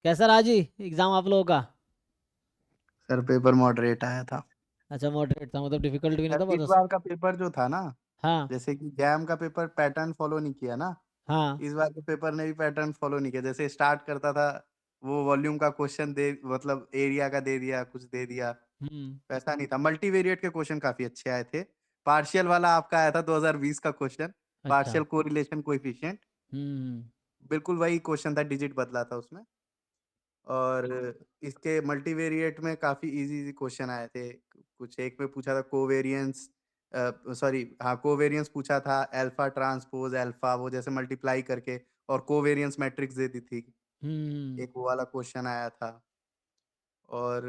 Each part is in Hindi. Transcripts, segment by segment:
कैसा रहा जी एग्जाम आप लोगों का? सर पेपर मॉडरेट आया था। अच्छा, मॉडरेट था, मतलब डिफिकल्ट भी नहीं सर था इस बहुत? बार का पेपर जो था ना, हाँ। जैसे कि जैम का पेपर पैटर्न फॉलो नहीं किया ना। हाँ। इस बार के पेपर ने भी पैटर्न फॉलो नहीं किया। जैसे स्टार्ट करता था वो वॉल्यूम का क्वेश्चन दे, मतलब एरिया का दे दिया, कुछ दे दिया। हम्म। वैसा नहीं था। मल्टीवेरिएट के क्वेश्चन काफी अच्छे आए थे। पार्शियल वाला आपका आया था 2020 का क्वेश्चन, अच्छा। Partial correlation coefficient. हम्म। बिल्कुल वही क्वेश्चन था, डिजिट बदला था उसमें। और इसके मल्टीवेरिएट में काफी इजी इजी क्वेश्चन आए थे। कुछ एक में पूछा था कोवेरियंस, सॉरी हाँ कोवेरियंस पूछा था, अल्फा ट्रांसपोज अल्फा वो जैसे मल्टीप्लाई करके, और कोवेरियंस मैट्रिक्स दे दी थी। हम्म। एक वो वाला क्वेश्चन आया था। और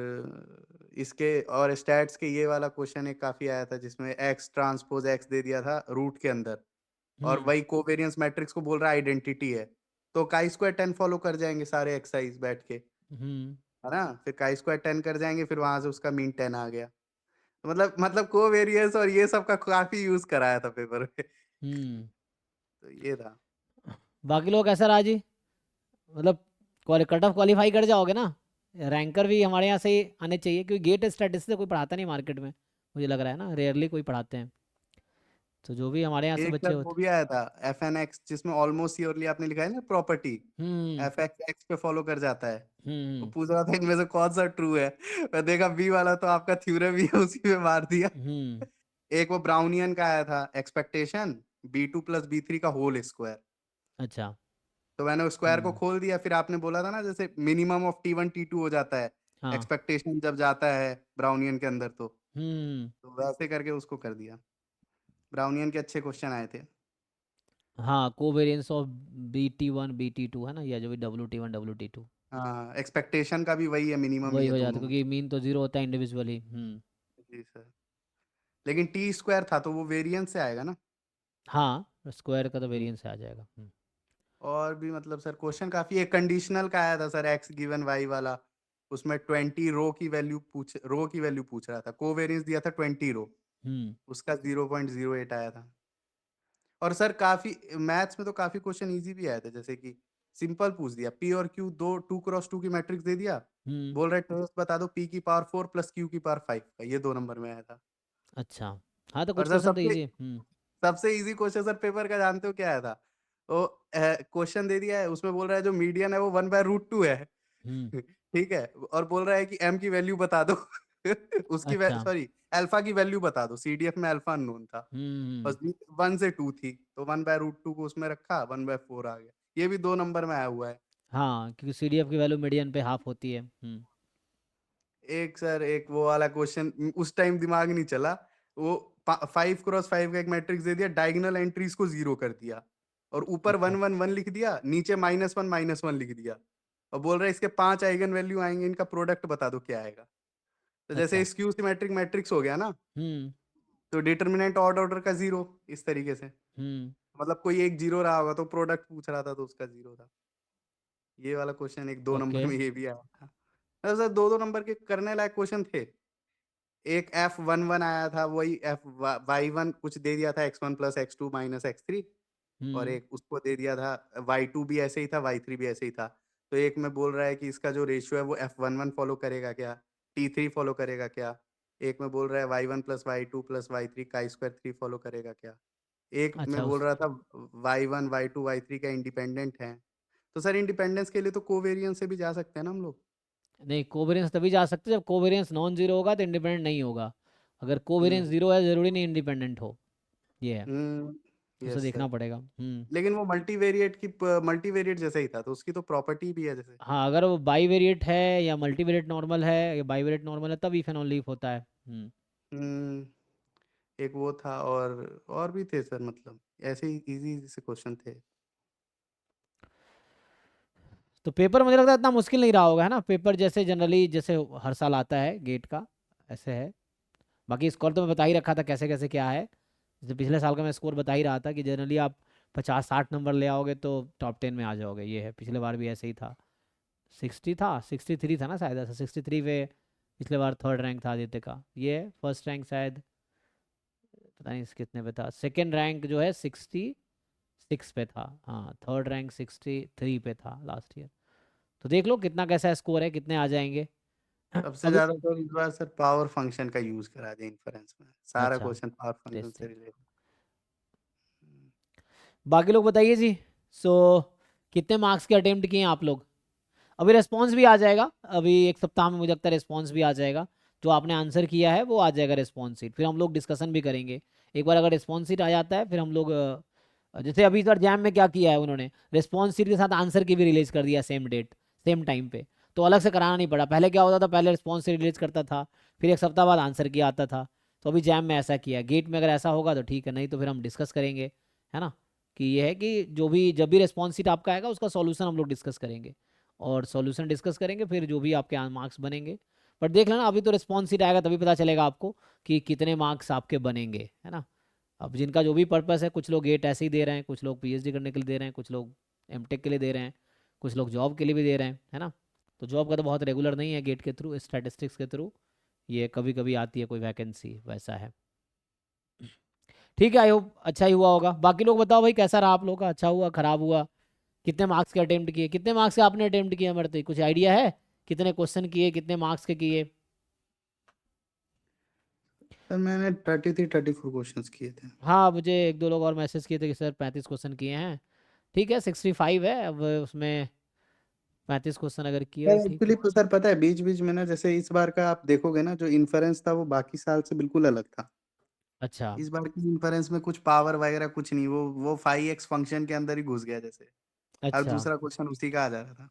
इसके और स्टैट्स के ये वाला क्वेश्चन एक काफी आया था जिसमें एक्स ट्रांसपोज एक्स दे दिया था रूट के अंदर, और हम्म। वही कोवेरियंस मैट्रिक्स को बोल रहा है आइडेंटिटी है। तो काई स्क्वायर 10 फॉलो कर जाएंगे सारे एक्सरसाइज बैठ के, हम्म। है ना। फिर काई स्क्वायर 10 कर जाएंगे, फिर वहां से उसका मीन 10 आ गया। तो मतलब कोवेरियंस और ये सब का काफी यूज कराया था पेपर में। हम्म। तो ये था। बाकी लोग कैसा रहा जी? मतलब कट ऑफ क्वालिफाई कर जाओगे ना? रैंकर भी हमारे यहाँ से ही आने चाहिए, क्योंकि गेट स्टैटिस्टिक्स कोई पढ़ाता नहीं मार्केट में। मुझे लग रहा है ना, रेयरली कोई पढ़ाते हैं। तो जो भी हमारे यहाँ से एक बच्चे सर वो होते। भी आया था एफ एन एक्स, जिसमें ऑलमोस्ट श्योरली आपने लिखा है ना प्रॉपर्टी, हम्म। एफ एक्स एक्स पे फॉलो कर जाता है। वो हम्म। पूछ रहा था इनमें से कौन सा ट्रू है। मैं देखा बी वाला तो आपका थ्योरम ही है, उसी में मार दिया। हम्म। एक वो ब्राउनियन का आया था एक्सपेक्टेशन, B2 + B3 का होल स्क्वायर। अच्छा। तो मैंने स्क्वायर को हम्म। खोल दिया, फिर आपने बोला था ना जैसे मिनिमम ऑफ T1 T2 हो जाता है हाँ। एक्सपेक्टेशन जब जाता है ब्राउनियन के अंदर। हम्म। तो वैसे करके उसको कर दिया। ब्राउनियन के अच्छे क्वेश्चन आए थे। हाँ, कोवेरियंस ऑफ BT1 BT2 है ना, या जो भी WT1 WT2। हाँ एक्सपेक्टेशन का भी वही है, मिनिमम ही वही है हो जाता है, दोनों में। क्योंकि मीन तो जीरो होता है इंडिविजुअली। हम्म। जी सर। लेकिन टी स्क्वायर था तो वो वेरिएंस से आएगा ना। हाँ, स्क्वायर का तो हम्म। वेरिएंस आ जाएगा। हम्म। और भी मतलब सर क्वेश्चन काफी, एक कंडीशनल का आया था सर एक्स गिवन वाई वाला। उसमें 20 रो की वैल्यू पूछ रहा था, कोवेरियंस दिया था 20 रो। हम्म। उसका 0.08 आया था। और सर काफी मैथ्स में तो काफी क्वेश्चन इजी भी आए थे, जैसे कि सिंपल पूछ दिया, पी और क्यू दो 2x2 की मैट्रिक्स दे दिया। हम्म। बोल रहे ट्रेस बता दो P⁴ + Q⁴ का, ये 2 नंबर में आया था। अच्छा। हाँ, तो और कुछ सर क्वेश्चन तो सबसे इजी है। हम्म। सबसे इजी क्वेश्चन सर पेपर का जानते हो क्या आया था? वो क्वेश्चन दे दिया है, उसमें बोल रहा है जो मीडियन है वो 1/√2 है। हम्म। ठीक है, और बोल रहा है कि एम की वैल्यू बता दो। उसकी अच्छा। सॉरी, अल्फा की वैल्यू बता दो, सीडीएफ में अल्फा अननोन था। हम्म। बस 1 से 2 थी, तो 1/√2 को उसमें रखा, 1/4 आ गया। ये भी 2 नंबर में आया हुआ है। हाँ, क्योंकि CDF की वैल्यू मीडियन पे हाफ होती है। हम्म। एक सर एक वो वाला क्वेश्चन उस टाइम दिमाग नहीं चला। वो 5x5 का एक मैट्रिक्स दे दिया, डायगोनल एंट्रीज को 0 कर दिया, और ऊपर वन अच्छा। वन वन लिख दिया, नीचे -1 -1 लिख दिया। और बोल रहा है इसके 5 आइगन वैल्यू आएंगे, इनका प्रोडक्ट बता दो क्या आएगा। तो जैसे अच्छा। स्क्यू सिमेट्रिक मैट्रिक्स हो गया ना, हम्म। तो डिटर्मिनेंट ऑड ऑर्डर का 0, इस तरीके से। हम्म। मतलब कोई एक 0 रहा होगा तो प्रोडक्ट पूछ रहा था तो उसका 0 था। ये वाला क्वेश्चन एक 2 नंबर ओके। में ये भी आया था। मतलब सर 2 2 नंबर के करने लायक क्वेश्चन थे। एक F11 आया था, वही Y1 कुछ दे दिया था, x1 + x2 - x3। और हम्म। एक उसको दे दिया था, Y2 भी ऐसे ही था, Y3 भी ऐसे ही था। तो एक में बोल रहा है कि इसका जो रेशियो है वो F11 फॉलो करेगा क्या, T3 फॉलो करेगा क्या। एक में बोल रहा है Y1 + Y2 + Y3 chi² 3 follow करेगा क्या। एक में अच्छा। बोल उस रहा था Y1 Y2 Y3 का इंडिपेंडेंट है। तो सर इंडिपेंडेंस के लिए तो कोवेरियंस से भी जा सकते हैं ना हम लोग। नहीं, कोवेरियंस तभी जा सकते हैं जब कोवेरियंस नॉन जीरो होगा तो इंडिपेंडेंट नहीं होगा। अगर कोवेरियंस हम्म। जीरो है, जरूरी नहीं इंडिपेंडेंट हो। ये है। उसे यस देखना सर। पड़ेगा। हम्म। लेकिन वो मल्टीवेरिएट जैसा ही था, तो उसकी तो प्रॉपर्टी भी है जैसे। हाँ, अगर वो बाईवेरिएट है या मल्टीवेरिएट नॉर्मल है या बाईवेरिएट नॉर्मल है, तब इथेनॉल लीफ होता है। हम्म। हम्म। एक वो था, और भी थे सर, मतलब ऐसे ही इजी इजी से क्वेश्चन थे। तो पेपर मुझे लगता है इतना मुश्किल नहीं रहा होगा, है ना? पेपर जैसे जनरली जैसे हर साल आता है गेट का, ऐसे है। बाकी स्कोर तो मैं बता ही रखा था कैसे कैसे क्या है। जैसे पिछले साल का मैं स्कोर बता ही रहा था कि जनरली आप 50-60 नंबर ले आओगे तो टॉप 10 में आ जाओगे। ये है, पिछले बार भी ऐसे ही था। 60 था, 63 था ना शायद, ऐसा 63 पे पिछले बार थर्ड रैंक था आदित्य का। ये है फर्स्ट रैंक शायद, पता नहीं कितने पे था। सेकेंड रैंक जो है 66 पे था। हाँ, थर्ड रैंक 63 पे था लास्ट ईयर। तो देख लो कितना कैसा स्कोर है, कितने आ जाएंगे। सबसे अभी ज्यादा तो इस बार सर पावर फंक्शन का यूज करा दिया इन्फ्रेंस में, सारा अच्छा, क्वेश्चन पावर फंक्शन से इंटरेस्टिंग। रिलेटेड। बाकी लोग बताइए जी। सो कितने मार्क्स के अटेम्प्ट किए हैं आप लोग? अभी रिस्पॉन्स भी आ जाएगा, अभी एक सप्ताह में मुझे लगता है रिस्पॉन्स भी आ जाएगा। जो आपने आंसर किया है वो आ जाएगा रिस्पॉन्स शीट, फिर हम लोग डिस्कशन भी करेंगे। एक बार अगर रिस्पॉन्स शीट आ जाता है फिर हम लोग जैसे अभी सर जैम में क्या किया है उन्होंने, रिस्पॉन्स शीट के साथ आंसर की भी रिलीज कर दिया सेम डेट सेम टाइम पे। तो अलग से कराना नहीं पड़ा। पहले क्या होता था, पहले रिस्पॉन्स शीट रिलीज करता था, फिर एक सप्ताह बाद आंसर की आता था। तो अभी जैम में ऐसा किया, गेट में अगर ऐसा होगा तो ठीक है, नहीं तो फिर हम डिस्कस करेंगे, है ना। कि ये है कि जो भी जब भी रिस्पॉन्स शीट आपका आएगा उसका सॉल्यूशन हम लोग डिस्कस करेंगे, और सॉल्यूशन डिस्कस करेंगे, फिर जो भी आपके मार्क्स बनेंगे। बट देख लेना, अभी तो रिस्पॉन्स शीट आएगा तभी पता चलेगा आपको कि कितने मार्क्स आपके बनेंगे, है ना। अब जिनका जो भी पर्पस है, कुछ लोग गेट ऐसे ही दे रहे हैं, कुछ लोग पीएचडी करने के लिए दे रहे हैं, कुछ लोग एमटेक के लिए दे रहे हैं, कुछ लोग जॉब के लिए भी दे रहे हैं, है ना। तो जॉब का तो बहुत रेगुलर नहीं है, गेट के थ्रू, स्टैटिस्टिक्स के थ्रू ये कभी कभी आती है कोई वैकेंसी, वैसा है। ठीक है, आई होप अच्छा ही हुआ होगा। बाकी लोग बताओ भाई, कैसा रहा आप लोग का? अच्छा हुआ, खराब हुआ? कितने मार्क्स के अटेम्प्ट किए, कितने मार्क्स के आपने अटेम्प्ट किए मरते, कुछ आइडिया है? कितने क्वेश्चन किए, कितने मार्क्स के किए? सर मैंने 33-34 क्वेश्चंस किए थे। हाँ, मुझे एक दो लोग और मैसेज किए थे कि सर 35 क्वेश्चन किए हैं। ठीक है, 65 है अब उसमें, 35 क्वेश्चन अगर किए तो ठीक एक्चुअली है। सर पता है बीच बीच में ना, जैसे इस बार का आप देखोगे ना, जो इन्फ्रेंस था वो बाकी साल से बिल्कुल अलग था। अच्छा। इस बार की इन्फ्रेंस में कुछ पावर वगैरह कुछ नहीं, वो 5x फंक्शन के अंदर ही घुस गया जैसे। हर अच्छा। दूसरा क्वेश्चन उसी का आ जा रहा था।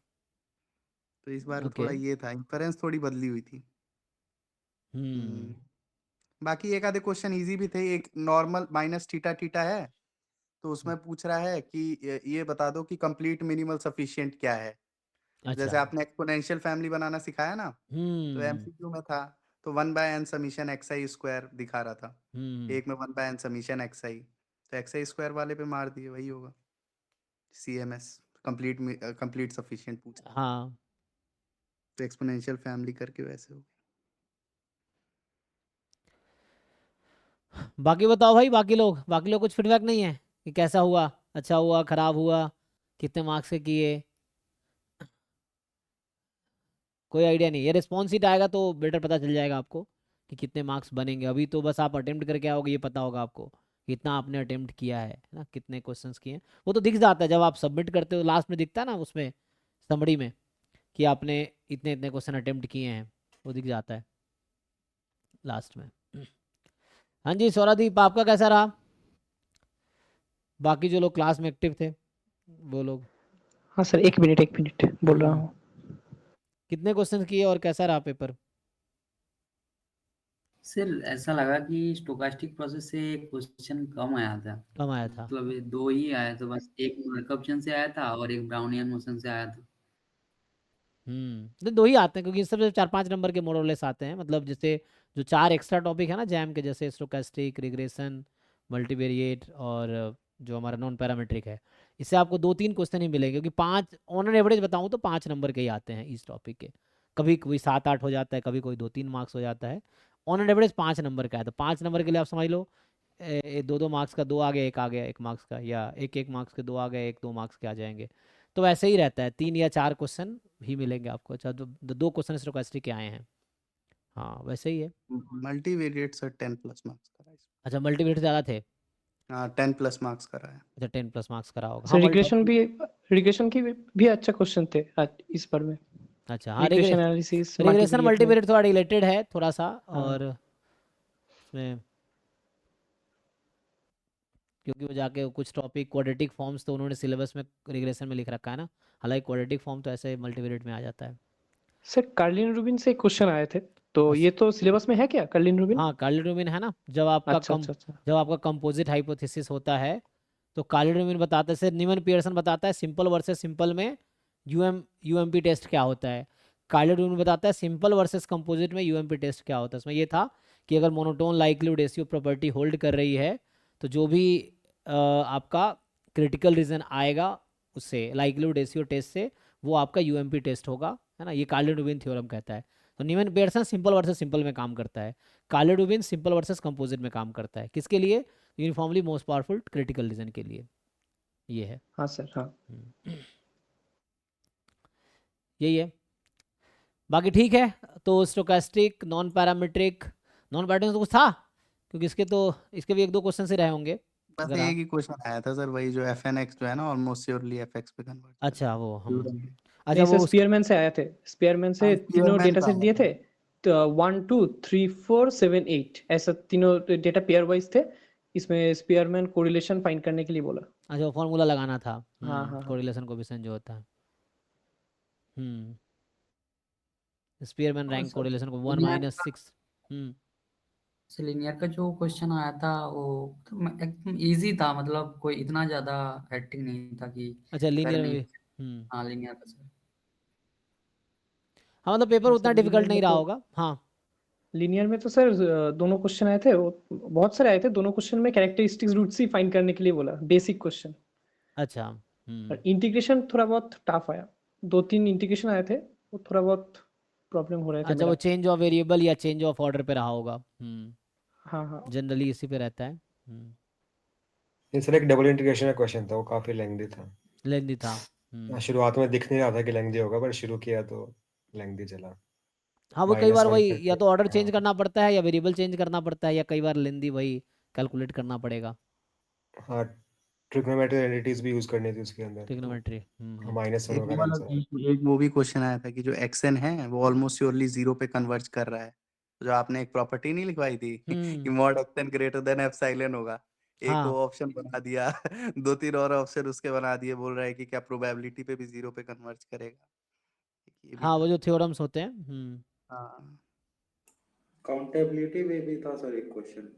तो इस बार ओके। थोड़ा ये था, इन्फ्रेंस थोड़ी बदली हुई थी। हम्म। हम्म। बाकी एक आधे क्वेश्चन इजी भी थे। एक नॉर्मल माइनस थीटा थीटा है, तो उसमें पूछ रहा है कि ये बता दो कि कंप्लीट मिनिमल सफिशिएंट क्या है। अच्छा। जैसे आपने एक्सपोनेंशियल फैमिली बनाना सिखाया ना, तो हम्म। एमसीक्यू में था। तो 1/n समीशन एक्स आई स्क्वायर दिखा रहा था। हम्म। एक में 1/n समीशन एक्स आई, तो एक्स आई स्क्वायर वाले पे मार दिए, वही होगा। CMS, कंप्लीट कंप्लीट सफिशिएंट पूछ रहा है, हाँ। तो एक्सपोनेंशियल फैमिली करके वैसे हो बाकी बताओ भाई, बाकी लोग कुछ फीडबैक नहीं है कि कैसा हुआ, अच्छा हुआ, खराब हुआ, कितने मार्क्स के किए? कोई आइडिया नहीं? ये रिस्पॉन्स शीट आएगा तो बेटर पता चल जाएगा आपको कि कितने मार्क्स बनेंगे। अभी तो बस आप अटेम्प्ट करके आओगे, ये पता होगा आपको कितना आपने अटेम्प्ट किया है ना, कितने क्वेश्चंस किए हैं। वो तो दिख जाता है जब आप सबमिट करते हो, लास्ट में दिखता है ना उसमें, समरी में, कि आपने इतने इतने क्वेश्चन अटेम्प्ट किए हैं, वो दिख जाता है लास्ट में। हाँ जी सौरादीप, आपका कैसा रहा? बाकी जो लोग क्लास में एक्टिव थे वो लोग। हाँ सर, एक मिनट बोल रहा हम्म। हूँ। कितने क्वेश्चन किए और कैसा रहा पेपर? सर ऐसा लगा कि स्टोकास्टिक प्रोसेस से क्वेश्चन कम आया था। कम आया था? मतलब ये दो ही आया था बस, एक मार्कअप से आया था और एक ब्राउनियन मोशन से आया था। तो दो ही आते हैं, क्योंकि इस सबसे 4-5 नंबर के मोरलेस आते हैं। मतलब जैसे जो 4 एक्स्ट्रा टॉपिक है ना जैम के, जैसे स्टोकेस्टिक, रिग्रेशन, मल्टीवेरिएट और जो हमारा नॉन पैरामीट्रिक है, इससे आपको 2-3 क्वेश्चन ही मिलेंगे, क्योंकि 5 ऑन एन एवरेज बताऊँ तो 5 नंबर के ही आते हैं इस टॉपिक के। कभी कोई 7-8 हो जाता है, कभी कोई 2-3 मार्क्स हो जाता है। ऑन एन एवरेज 5 नंबर का है, तो 5 नंबर के लिए आप समझ लो 2-2 मार्क्स का 2 आ गया 1 मार्क्स का, या 1-1 मार्क्स के 2 आ गए, 1-2 मार्क्स के आ जाएंगे। तो वैसे ही रहता है, 3 या 4 क्वेश्चन ही मिलेंगे आपको। अच्छा, दो क्वेश्चन स्टोकेस्टिक के आए हैं। हाँ वैसे ही है। मल्टीवेरिएट सर 10+ मार्क्स का रहा है अच्छा, मल्टीवेट ज़्यादा थे? हाँ 10+ मार्क्स का रहा है। अच्छा, 10+ मार्क्स करा होगा, हाँ सर मल्टी। रिग्रेशन की भी अच्छा क्वेश्चन थे आज इस बार में। अच्छा हाँ, रिग्रेशन एनालिसिस, रिग्रेशन मल्टीवेरिएट में। मल्टीवेरिएट थोड़ा रिलेटेड है थोड़ा सा, हाँ और उसमें क्योंकि वो जाके कुछ टॉपिक क्वाड्रेटिक फॉर्म्स तो उन्होंने सिलेबस में रिग्रेशन में लिख रखा है ना। हालांकि क्वाड्रेटिक फॉर्म तो ऐसे मल्टीवेरिएट में आ जाता है। सर, कार्लिन रूबिन से क्वेश्चन आए थे, तो अस- ये तो सिलेबस में है क्या, कार्लिन रूबिन? हाँ, कार्ल रूबिन है ना। अच्छा अच्छा अच्छा। जब आपका कंपोजिट हाइपोथेसिस होता है, तो कार्ल रूबिन बताता है, से न्यूमन पियर्सन बताता है सिंपल वर्सेस सिंपल में यूएमपी टेस्ट क्या होता है। कार्ल रूबिन बताता है सिंपल वर्सेस कंपोजिट में यूएमपी टेस्ट क्या होता है। इसमें ये था कि अगर monotone likelihood ratio property hold कर रही है, तो जो भी आपका क्रिटिकल रीजन आएगा उससे, लाइक्लीहुड रेशियो टेस्ट से, वो आपका यूएमपी टेस्ट होगा, है ना। ये कार्ल रूबिन थ्योरम कहता है। तो Neyman Pearson simple versus simple में काम करता है, Karl Rubin simple versus composite में काम करता है। किसके लिए? Uniformly most powerful critical region के लिए। ये है। हाँ सर हाँ। हम्म, यही है। बाकी ठीक है। तो स्टोकेस्टिक, नॉन पैरामीट्रिक तो कुछ था, क्योंकि इसके भी 1-2 क्वेश्चन से रहे होंगे बस अगर एक आप। ही क्वेश्चन आया था सर, वही जो fnx जो है ना ऑलमोस्ट श्योरली fx पे कन्वर्ट कर अच्छा वो हम रहा है। अच्छा नहीं सर, वो उसका स्पीयरमैन से आए थे। स्पीयरमैन से हाँ तीनों स्पीयरमैन डेटा का सेट आया दिए था। थे, तो 1 2 3 4 7 8 ऐसा तीनों डेटा पेयर वाइज थे। इसमें स्पीयरमैन कोरिलेशन फाइंड करने के लिए बोला। अच्छा वो फॉर्मूला लगाना था, हाँ हाँ हाँ। कोरिलेशन कोएफिशिएंट जो होता है। स्पीयरमैन और रैंक सर कोरिलेशन को 1 लिनियर - 6। लिनियर का जो क्वेश्चन आया था वो तो एकदम इजी था, मतलब कोई इतना ज्यादा हेक्टिक नहीं था कि अच्छा कर लीनियर में नहीं। भी। हाँ लिनियर का सर। हाँ मतलब पेपर वैसे उतना डिफिकल्ट लीनियर नहीं में रहा तो होगा। हाँ लीनियर में तो सर दोनों क्वेश्चन आए थे, वो बहुत सारे आए थे। दोनों क्वेश्चन में कैरेक्टरिस्टिक्स रूट्स ही फाइंड करने के लिए बोला, बेसिक क्वेश्चन। अच्छा और इंटीग्रेशन थोड़ा बहुत टफ आया, 2-3 इंटीग्रेशन आए थे, वो थोड़ा बहुत प्रॉब्लम हो रहे थे अच्छा मेरा। वो चेंज ऑफ वेरिएबल या चेंज ऑफ ऑर्डर पे रहा होगा। हाँ हाँ। जनरली इसी पे रहता है। ये सर एक डबल इंटीग्रेशन का क्वेश्चन था, वो काफी लेंथी था। लेंदी था। शुरुआत में दिख नहीं रहा था कि लेंथी होगा, पर शुरू किया तो लेंथी चला। हाँ वो कई बार -1 वही या करके। तो ऑर्डर चेंज हाँ करना पड़ता है या वेरिएबल चेंज करना पड़ता है, या कई बार लेंदी वही कैलकुलेट करना पड़ेगा। हाँ, ट्रिग्नोमेट्री एंटिटीज भी यूज करनी थी उसके अंदर, तो ट्रिग्नोमेट्री। -1 एक वो वगैरह वाला आंसर। एक वो भी क्वेश्चन आया था कि जो xn है वो ऑलमोस्ट श्योरली 0 पे कन्वर्ज कर रहा है। तो जो आपने एक प्रॉपर्टी नहीं लिखवाई थी कि mod xn greater than epsilon होगा, एक वो हाँ ऑप्शन बना दिया 2-3 और ऑप्शन उसके बना दिए, बोल रहा है कि क्या प्रोबेबिलिटी पे भी 0 पे कन्वर्ज करेगा। ये भी हाँ वो था। जो थ्योरम्स होते हैं। हाँ काउंटेबिलिटी में भी था सर एक क्वेश्चन।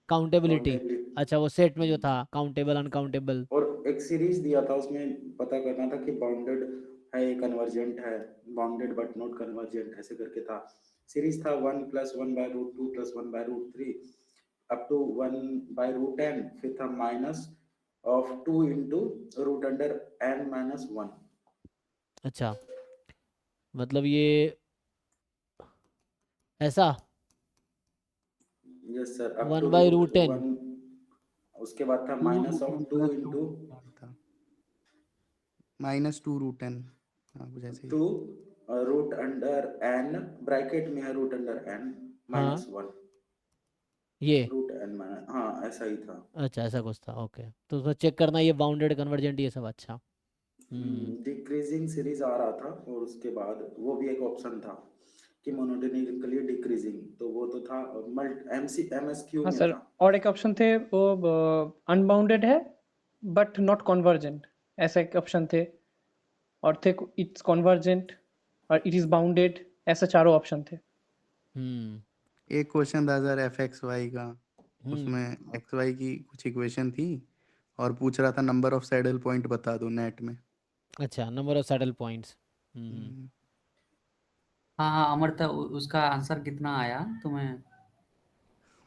काउंटेबिलिटी। काउंटेबिलिटी अच्छा वो सेट में जो था काउंटेबल अनकाउंटेबल। और एक सीरीज दिया था, उसमें पता करना था कि बाउंडेड है, कन्वर्जेंट है, बाउंडेड बट नॉट कन्वर्जेंट, ऐसे करके था। सीरीज था 1 + 1/√2 + 1/√3 अप टू 1/√n, फिर था minus of 2 into root under n-1। अच्छा मतलब ये ऐसा यस सर, अप टू 1/√10। 1। उसके बाद था 2 minus of root 2 plus 2 into था -2√10। हाँ कुछ ऐसे ही 2 था। रूट अंडर n, ब्रैकेट में है रूट अंडर n हाँ -1 ये रूट n माइनस, हाँ ऐसा ही था। अच्छा ऐसा कुछ था। ओके तो उसको चेक करना ये बाउंडेड कन्वर्जेंट ये सब। अच्छा डिक्रीजिंग सीरीज आ रहा था, और उसके बाद वो भी एक ऑप्शन था कि मोनोटोनिकली डिक्रीजिंग, तो वो तो था MSQ हाँ में सर, था। और एक ऑप्शन थे वो अनबाउंडेड है बट नॉट कन्वर्जेंट, ऐसा एक ऑप्शन थे। और थे इट्स कन्वर्जेंट और इट इज बाउंडेड, ऐसा चारों ऑप्शन थे। एक क्वेश्चन था सर fxy का, हम्म उसमें xy की कुछ इक्वेशन थी और पूछ रहा था नंबर ऑफ सैडल पॉइंट बता दो नेट में। अच्छा नंबर ऑफ सैडल पॉइंट्स। हम्म, हाँ हाँ अमरता, उसका आंसर कितना आया तुम्हें?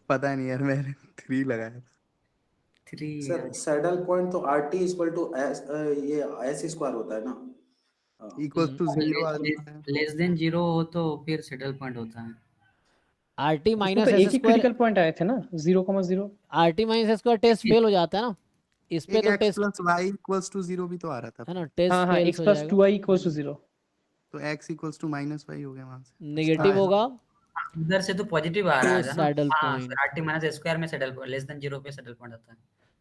पता नहीं यार, मैंने 3 लगाया था। 3 सर सैडल पॉइंट तो RT = S, ये S² होता है ना। इक्वल टू 0 आ जाता है। लेस देन 0 हो तो फिर सेटल पॉइंट होता है। RT उसमें - तो एक S ही स्क्वायर। क्रिटिकल पॉइंट आए थे ना, 0,0। RT - S square test fail हो जाता है ना, इस पे एक तो x test plus y equals to 0 भी तो आ रहा था है फिर। ना, टेस्ट हाँ हाँ, फेल्स x हो + जाएगा। 2y = 0। तो x इक्वल्स टू -y हो गया वहां से, कुछ था नेगेटिव ऐसा। होगा इधर से तो पॉजिटिव आ रहा तो है ना। सैडल हाँ पॉइंट सर, RT - स्क्वायर में सेटल लेस देन 0 पे सेटल पॉइंट आता है।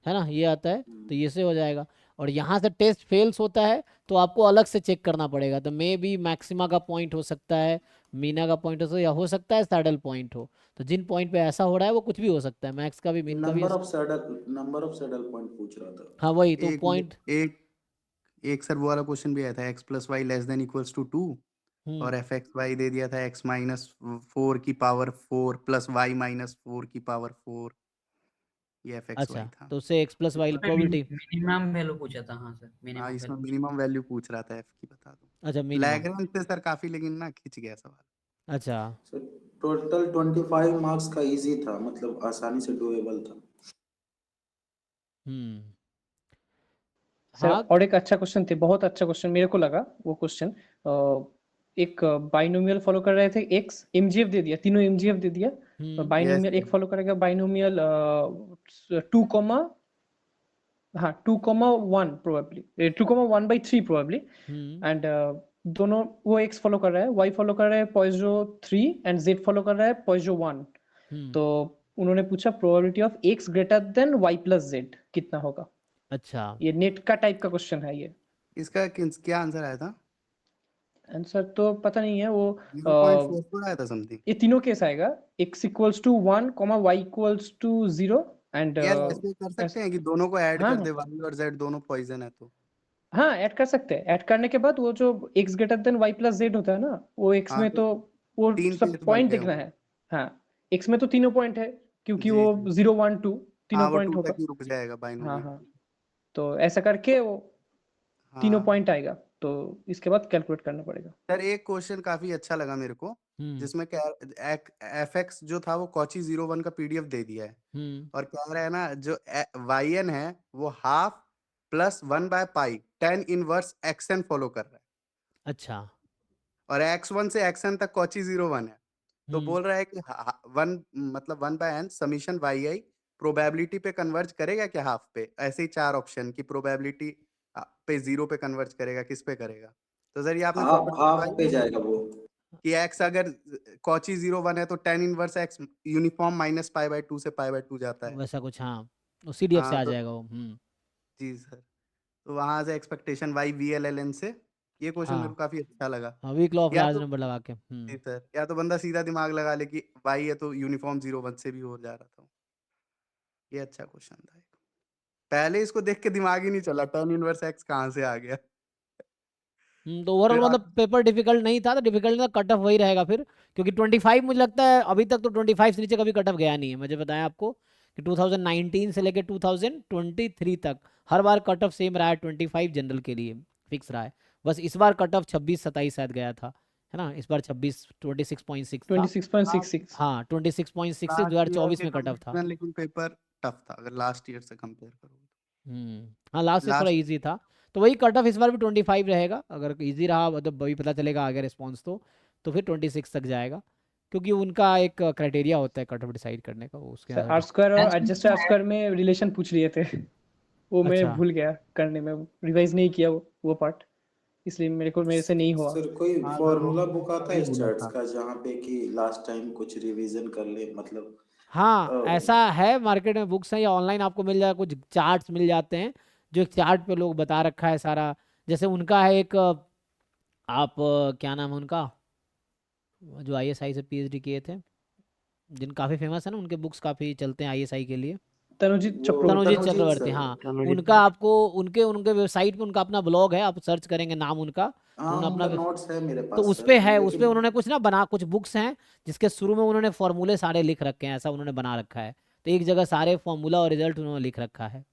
है ना, ये आता है तो ये से हो जाएगा। और यहाँ से टेस्ट फेल्स होता है तो आपको अलग से चेक करना पड़ेगा, तो मे बी मैक्सिमा का पॉइंट हो सकता है, मीना का पॉइंट हो सकता है, या हो सकता है सैडल पॉइंट हो। तो जिन पॉइंट पे ऐसा हो रहा है वो कुछ भी हो सकता है, मैक्स का भी मीन का भी। नंबर ऑफ सैडल पॉइंट पूछ रहा था। हाँ वही तो एक पॉइंट। एक एक सर वो वाला क्वेश्चन भी आया था, x plus y less than equals to 2 और fxy दे दिया था x -4 की पावर 4 प्लस y -4 की पावर 4। ये fxy अच्छा था। तो उससे x + y probability. Minimum value पूछा था। हाँ सर, हाँ मिनिमम इसमें वैल्यू। मिनिमम वैल्यू पूछ रहा था f की, बता दो। अच्छा मिनिमम। लैग्रेंज से सर काफी लेकिन ना खिंच गया सवाल। अच्छा सर टोटल 25 मार्क्स का इजी था, मतलब आसानी से डुएबल था। सर हाँ और एक अच्छा क्वेश्चन थे, बहुत अच्छा क्वेश्चन मेरे को लगा वो क्वेश्चन। एक बाइनोमियल फॉलो कर रहे थे, एक्स MGF दे दिया, तीनों MGF दे दिया। हम्म बाइनोमियल एक फॉलो करेगा, बाइनोमियल 2, हाँ 2,1 प्रोबेबली, 2,1/3 प्रोबेबली, हम्म एंड दोनों वो x फॉलो कर रहा है, y फॉलो कर रहा है पॉइजो 3 एंड z फॉलो कर रहा है पॉइजो 1। तो उन्होंने पूछा probability of x greater then y plus z कितना होगा। अच्छा ये नेट का टाइप का क्वेश्चन है ये। इसका क्या आंसर आया था? आंसर तो पता नहीं है वो 0.44 आया था समथिंग। ये तीनों केस आएगा, x equals to 1, y equals to 0 and यार ऐसे कर सकते हैं कि दोनों को ऐड हाँ कर दे, y और z दोनों पॉइजन है तो। हाँ ऐड कर सकते हैं। ऐड करने के बाद वो जो x greater then y plus z होता है ना, वो x हाँ, में तो तो वो तीन सब केस बन पॉइंट गए दिखना वो। है। हाँ x में तो तीनों पॉइंट है क्योंकि जी वो जी। 0 1 2 तीनों हाँ, वो पॉइंट 2 होगा। तक ही रुक जाएगा हाँ बाइनोमियल। हाँ तो ऐसा करके वो तीनों हाँ पॉइंट आएगा, तो इसके बाद कैलकुलेट करना पड़ेगा। सर, एक क्वेश्चन काफी अच्छा लगा मेरे को, जिसमें क्या fx जो था वो कॉची 01 का पीडीएफ दे दिया है और कह रहा है ना जो yn है वो हाफ प्लस 1/पाई tan इनवर्स xn फॉलो कर रहा है अच्छा और x1 से xn तक कॉची 01 है। तो बोल रहा है कि 1 मतलब 1/n समीशन yi प्रोबेबिलिटी पे कन्वर्ज करेगा क्या हाफ पे? ऐसे ही 4 ऑप्शन की प्रोबेबिलिटी पे 0 पे कन्वर्ज करेगा, किस पे करेगा? तो सर ये आपने हाफ प्रॉपर्टी हाफ बताई पे नहीं जाएगा वो। कि x अगर कॉची 01 है तो tan inverse x uniform minus पाई/2 से पाई/2 जाता है। वैसा कुछ, हाँ CDF से हाँ आ तो जाएगा वो। जी सर, तो वहां से एक्सपेक्टेशन y VLLN से ये क्वेश्चन मेरे को हाँ काफी अच्छा लगा। हाँ वीक लॉ ऑफ या लार्ज तो नंबर लगा के। जी सर, या तो बंदा सीधा दिमाग लगा ले कि y है तो यूनिफॉर्म 01 से भी हो जा रहा था। ये अच्छा क्वेश्चन था। पहले इसको देख के दिमाग ही नहीं चला tan इनवर्स x कहाँ से आ गया। तो ओवरऑल फिर मतलब आप पेपर डिफिकल्ट नहीं था, तो डिफिकल्ट था, कट ऑफ वही रहेगा फिर, क्योंकि 25 मुझे लगता है अभी तक तो 25 से नीचे कभी कट ऑफ गया नहीं है। मुझे बताया आपको कि 2019 से लेकर 2023 तक हर बार कट ऑफ सेम रहा है, 25 जनरल के लिए फिक्स रहा है। बस इस बार कट ऑफ 26-27 शायद गया था, है ना, इस बार 26 था। 26.66। हाँ 26.66 लास्ट ईयर 2024 के में कट ऑफ था। कंपैरिजन लेकिन पेपर टफ था अगर लास्ट ईयर से कंपेयर करो। हाँ लास्ट से थोड़ा लास्ट इजी था, तो वही कट ऑफ इस बार भी 25 रहेगा। अगर इजी रहा तो वही पता चलेगा आगे रिस्पॉन्स तो फिर 26 तक जाएगा, क्योंकि उनका एक क्राइटेरिया होता है कट ऑफ डिसाइड करने का, वो उसके सर आधार आर पर। स्क्वायर और एडजस्टेड आर स्क्वायर में रिलेशन पूछ लिए थे, वो मैं अच्छा भूल गया करने में, रिवाइज नहीं किया वो पार्ट, इसलिए मेरे से नहीं हुआ। सर कोई हाँ सर, वो फॉर्मूला बुक आता वही है बोला स्टैट्स था। का जहाँ पे कि लास्ट टाइम कुछ रिवीजन कर ले, मतलब हाँ ऐसा है, मार्केट में बुक्स हैं या ऑनलाइन आपको मिल जाएगा, कुछ चार्ट्स मिल जाते हैं जो एक चार्ट पे लोग बता रखा है सारा। जैसे उनका है एक आप क्या नाम है उनका, जो ISI से PhD किए थे, जिन काफ़ी फेमस है ना, उनके बुक्स काफ़ी चलते हैं ISI के लिए। तनुजीत वो चक्रवर्ती। तनुजीत चक्रवर्ती, सर। हाँ। उनका आपको उनके वेबसाइट पे उनका अपना ब्लॉग है, आप सर्च करेंगे नाम उनका तो हाँ, उन्होंने उनका अपना, नोट्स है मेरे तो पास उस पे सर, है, उस पे लेकिन उन्होंने कुछ ना बना, कुछ बुक्स हैं जिसके शुरू में उन्होंने फॉर्मूले सारे लिख रखे हैं, ऐसा उन्होंने बना रखा है। तो एक जगह सारे फॉर्मूला और रिजल्ट उन्होंने लिख रखा है,